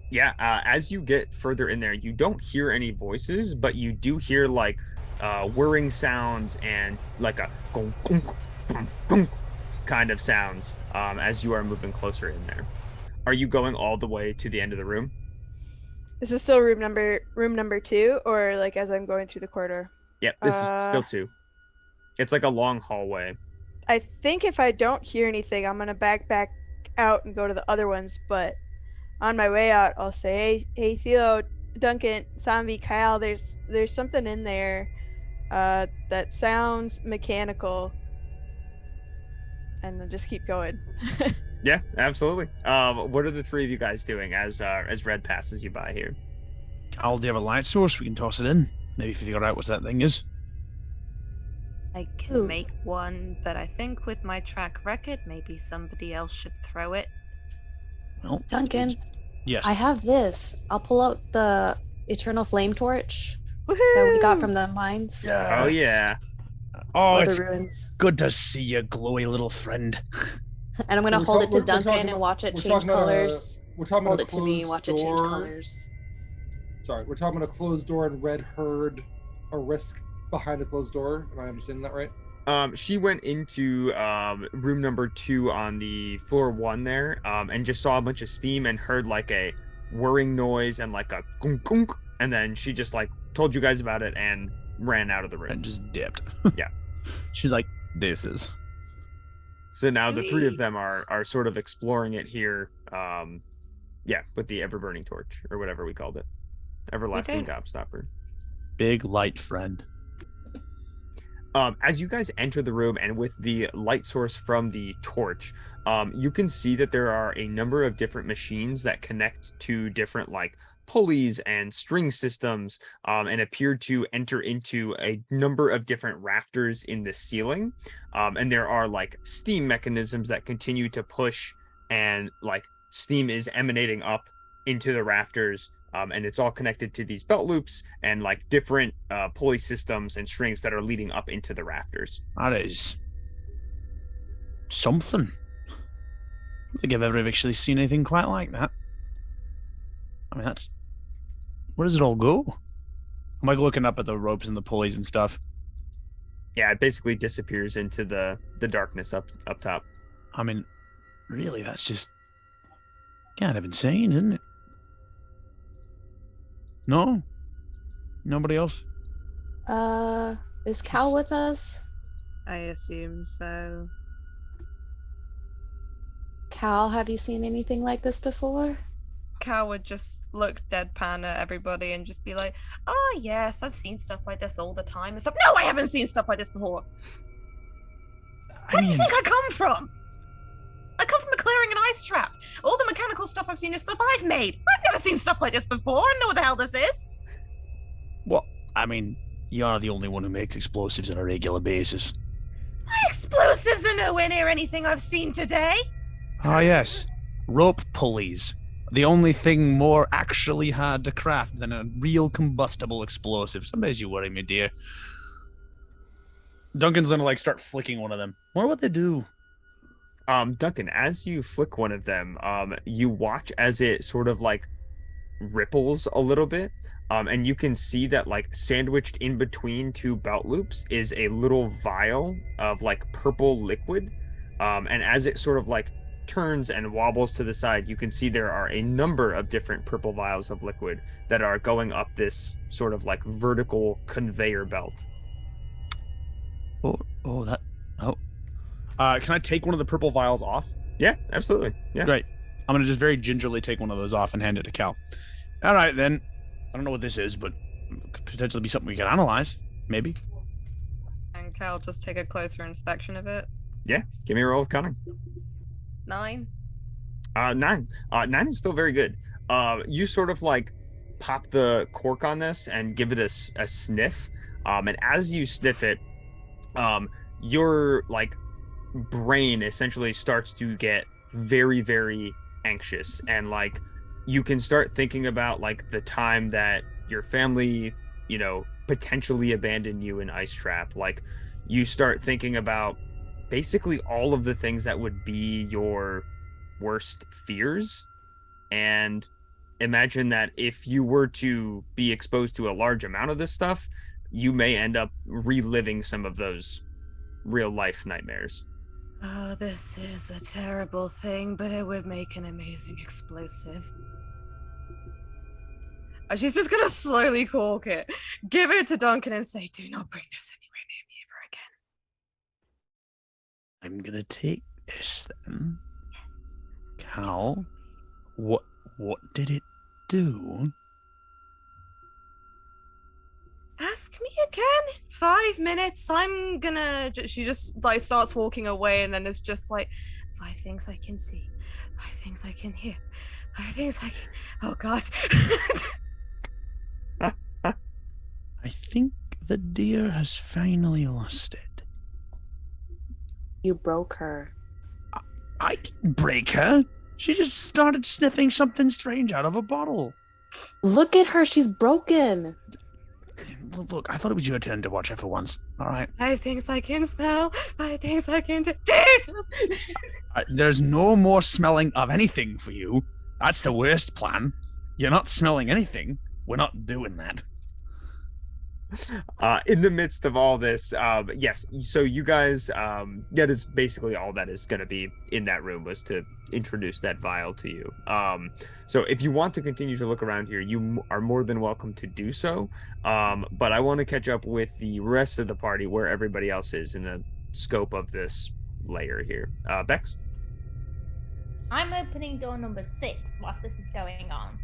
S2: Yeah, as you get further in there, you don't hear any voices, but you do hear like whirring sounds and like a gong, gong, gong, gong kind of sounds as you are moving closer in there. Are you going all the way to the end of the room?
S6: Is this still room number 2, or like as I'm going through the corridor?
S2: Yep, this is still 2. It's like a long hallway.
S6: I think if I don't hear anything, I'm gonna back out and go to the other ones. But on my way out, I'll say, "Hey, Theo, Duncan, Zombie, Kyle, there's something in there that sounds mechanical," and then just keep going.
S2: Yeah, absolutely. What are the 3 of you guys doing as Red passes you by here?
S10: Cal, do you have a light source? We can toss it in. Maybe figure out what that thing is.
S5: I can
S7: Ooh.
S5: make one, but I think with my track record, maybe somebody else should throw it.
S10: Well,
S7: Duncan,
S10: yes.
S7: I have this. I'll pull out the Eternal Flame Torch that we got from the mines
S2: Oh yeah.
S10: Oh,
S7: or
S10: it's
S7: the ruins.
S10: good to see you, glowy little friend.
S7: And I'm gonna
S4: We're
S7: hold
S4: ta-
S7: it to
S4: we're
S7: Duncan
S4: talking
S7: and
S4: about-
S7: watch it
S4: we're
S7: change
S4: talking about a-
S7: colors.
S4: We're talking
S7: Hold
S4: about
S7: it to me and watch it change
S4: door.
S7: colors.
S4: Sorry, we're talking about a closed door, and Red heard a risk behind a closed door. Am I understanding that right?
S2: She went into room number 2 on the floor 1 there, and just saw a bunch of steam and heard like a whirring noise and like a gunk gunk And then she just like told you guys about it and ran out of the room.
S3: And just dipped.
S2: Yeah.
S3: She's like, deuces.
S2: So now the three of them are sort of exploring it here. With the ever-burning torch or whatever we called it. Everlasting Gobstopper.
S3: Big light friend.
S2: As you guys enter the room and with the light source from the torch, you can see that there are a number of different machines that connect to different like pulleys and string systems, and appear to enter into a number of different rafters in the ceiling. And there are like steam mechanisms that continue to push, and like steam is emanating up into the rafters. And it's all connected to these belt loops and like different pulley systems and strings that are leading up into the rafters.
S10: That is something. I don't think I've ever actually seen anything quite like that. I mean, that's... Where does it all go? I'm like looking up at the ropes and the pulleys and stuff.
S2: Yeah, it basically disappears into the darkness up top.
S10: I mean, really, that's just kind of insane, isn't it? No? Nobody else?
S7: Is Cal with us?
S5: I assume so.
S7: Cal, have you seen anything like this before?
S5: Cal would just look deadpan at everybody and just be like, "Oh yes, I've seen stuff like this all the time and stuff." No, I haven't seen stuff like this before. Where do you think I come from? I come from a clearing and ice trap. All the mechanical stuff I've seen is stuff I've made. I've never seen stuff like this before. I know what the hell this is.
S10: Well, I mean, you are the only one who makes explosives on a regular basis.
S5: My explosives are nowhere near anything I've seen today.
S10: Ah, yes. Rope pulleys. The only thing more actually hard to craft than a real combustible explosive. Some days you worry me, dear. Duncan's gonna, like, start flicking one of them. What would they do?
S2: Duncan, as you flick one of them, you watch as it sort of like ripples a little bit, and you can see that like sandwiched in between two belt loops is a little vial of like purple liquid, and as it sort of like turns and wobbles to the side, you can see there are a number of different purple vials of liquid that are going up this sort of like vertical conveyor belt.
S3: Can I take one of the purple vials off?
S2: Yeah, absolutely. Yeah.
S3: Great. I'm going to just very gingerly take one of those off and hand it to Cal. All right, then. I don't know what this is, but it could potentially be something we can analyze. Maybe.
S5: And Cal just take a closer inspection of it.
S2: Yeah, give me a roll of cunning.
S5: 9.
S2: 9. 9 is still very good. You sort of like pop the cork on this and give it a sniff. And as you sniff it, your like brain essentially starts to get very, very anxious, and like you can start thinking about like the time that your family, potentially abandoned you in Ice Trap. Like you start thinking about basically all of the things that would be your worst fears, and imagine that if you were to be exposed to a large amount of this stuff, you may end up reliving some of those real life nightmares.
S5: Oh, this is a terrible thing, but it would make an amazing explosive. She's just gonna slowly cork it, give it to Duncan and say, "Do not bring this anywhere near me ever again."
S10: I'm gonna take this then. Yes. Cal, what did it do?
S5: Ask me again in 5 minutes. I'm gonna. She just like starts walking away, and then it's just like 5 things I can see, 5 things I can hear, 5 things I can. Oh God.
S10: I think the deer has finally lost it.
S7: You broke her.
S10: I didn't break her. She just started sniffing something strange out of a bottle.
S7: Look at her. She's broken.
S10: Look, I thought it was your turn to watch her for once. All right.
S5: 5 things I can smell, 5 things I can do. Jesus!
S3: There's no more smelling of anything for you. That's the worst plan. You're not smelling anything. We're not doing that.
S2: In the midst of all this, yes, so you guys, that is basically all that is going to be in that room, was to introduce that vial to you. So if you want to continue to look around here, you are more than welcome to do so. But I want to catch up with the rest of the party, where everybody else is in the scope of this layer here. Bex?
S8: I'm opening door number 6 whilst this is going on.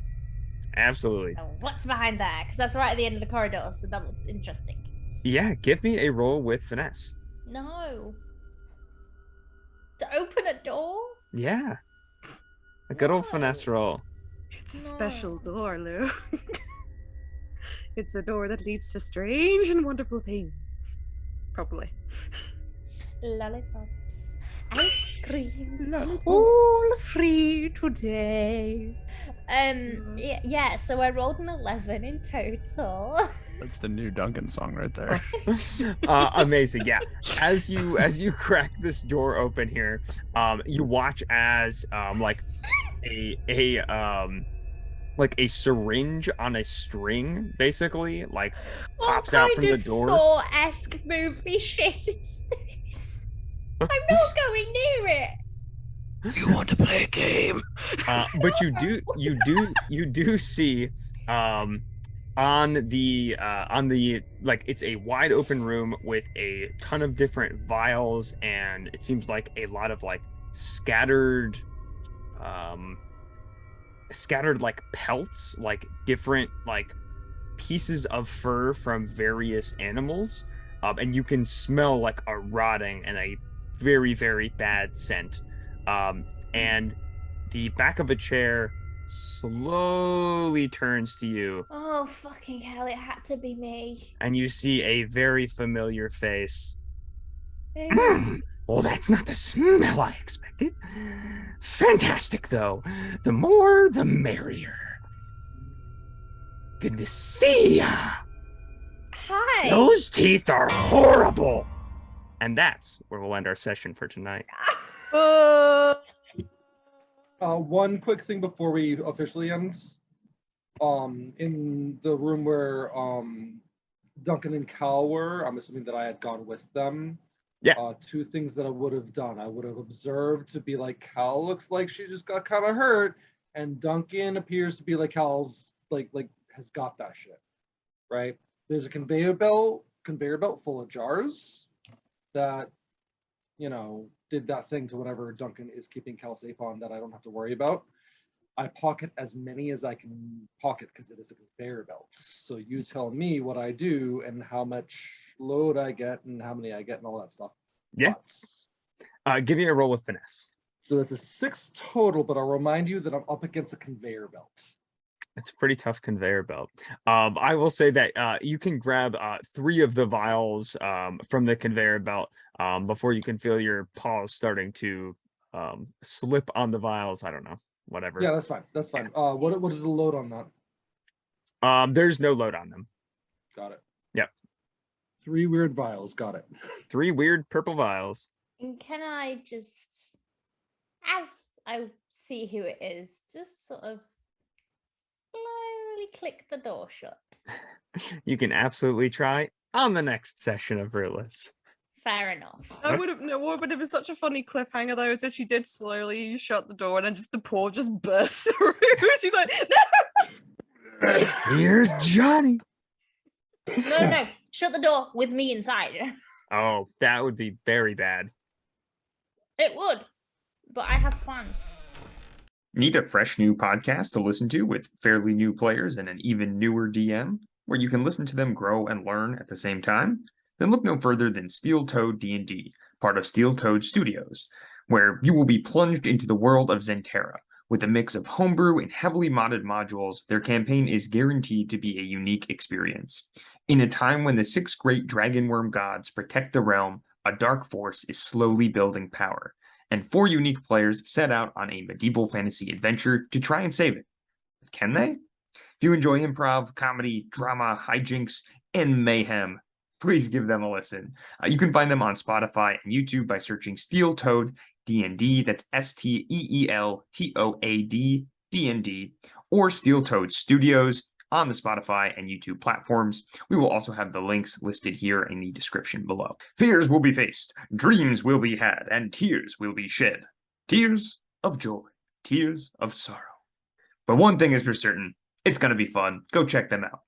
S2: Absolutely.
S8: So what's behind there? Because that's right at the end of the corridor, so that looks interesting.
S2: Yeah, give me a roll with finesse.
S8: No. To open a door?
S2: Yeah. A good old finesse roll.
S5: It's a special door, Lou. It's a door that leads to strange and wonderful things. Probably.
S8: Lollipops. Ice creams.
S5: All free today.
S8: Yeah, so I rolled an 11 in total.
S3: That's the new Duncan song right there.
S2: Amazing. Yeah. As you crack this door open here, you watch as like a syringe on a string, basically, like pops out from the door.
S8: What kind of Saw-esque movie shit is this? I'm not going near it.
S10: You want to play a game?
S2: But you do see on the like, it's a wide open room with a ton of different vials, and it seems like a lot of like scattered like pelts, like different like pieces of fur from various animals, and you can smell like a rotting and a very, very bad scent. And the back of a chair slowly turns to you.
S8: Oh, fucking hell, it had to be me.
S2: And you see a very familiar face.
S8: Hey.
S2: Well, that's not the smell I expected. Fantastic, though. The more, the merrier. Good to see ya.
S8: Hi.
S2: Those teeth are horrible. And that's where we'll end our session for tonight.
S4: One quick thing before we officially end. In the room where Duncan and Cal were, I'm assuming that I had gone with them.
S2: Yeah.
S4: 2 things that I would have done. I would have observed to be like, Cal looks like she just got kind of hurt, and Duncan appears to be like Cal's like has got that shit, right? There's a conveyor belt full of jars that, you know, did that thing to whatever Duncan is keeping Cal safe on that I don't have to worry about. I pocket as many as I can pocket because it is a conveyor belt. So you tell me what I do and how much load I get and how many I get and all that stuff.
S2: Yeah. Give me a roll with finesse.
S4: So it's a 6 total, but I'll remind you that I'm up against a conveyor belt.
S2: It's a pretty tough conveyor belt. I will say that you can grab 3 of the vials from the conveyor belt before you can feel your paws starting to slip on the vials. I don't know, whatever.
S4: Yeah, that's fine. That's fine. What is the load on that?
S2: There's no load on them.
S4: Got it.
S2: Yep.
S4: 3 weird vials. Got it.
S2: 3 weird purple vials.
S8: And can I just, as I see who it is, just sort of slowly click the door shut?
S2: You can absolutely try on the next session of Rootless.
S8: Fair enough.
S5: I would have what would have been such a funny cliffhanger though, is if she did slowly shut the door and then just the paw just burst through. She's like, no!
S2: Here's Johnny.
S8: No. Shut the door with me inside.
S2: Oh, that would be very bad.
S8: It would, but I have plans.
S1: Need a fresh new podcast to listen to with fairly new players and an even newer DM, where you can listen to them grow and learn at the same time? Then look no further than Steel Toad D&D, part of SteelToadStudios, where you will be plunged into the world of Zentera. With a mix of homebrew and heavily modded modules, their campaign is guaranteed to be a unique experience. In a time when the 6 great dragonworm gods protect the realm, a dark force is slowly building power, and 4 unique players set out on a medieval fantasy adventure to try and save it. Can they? If you enjoy improv, comedy, drama, hijinks, and mayhem, please give them a listen. You can find them on Spotify and YouTube by searching Steel Toad D&D, that's SteelToad D&D, or SteelToadStudios on the Spotify and YouTube platforms. We will also have the links listed here in the description below. Fears will be faced, dreams will be had, and tears will be shed. Tears of joy, tears of sorrow. But one thing is for certain, it's going to be fun. Go check them out.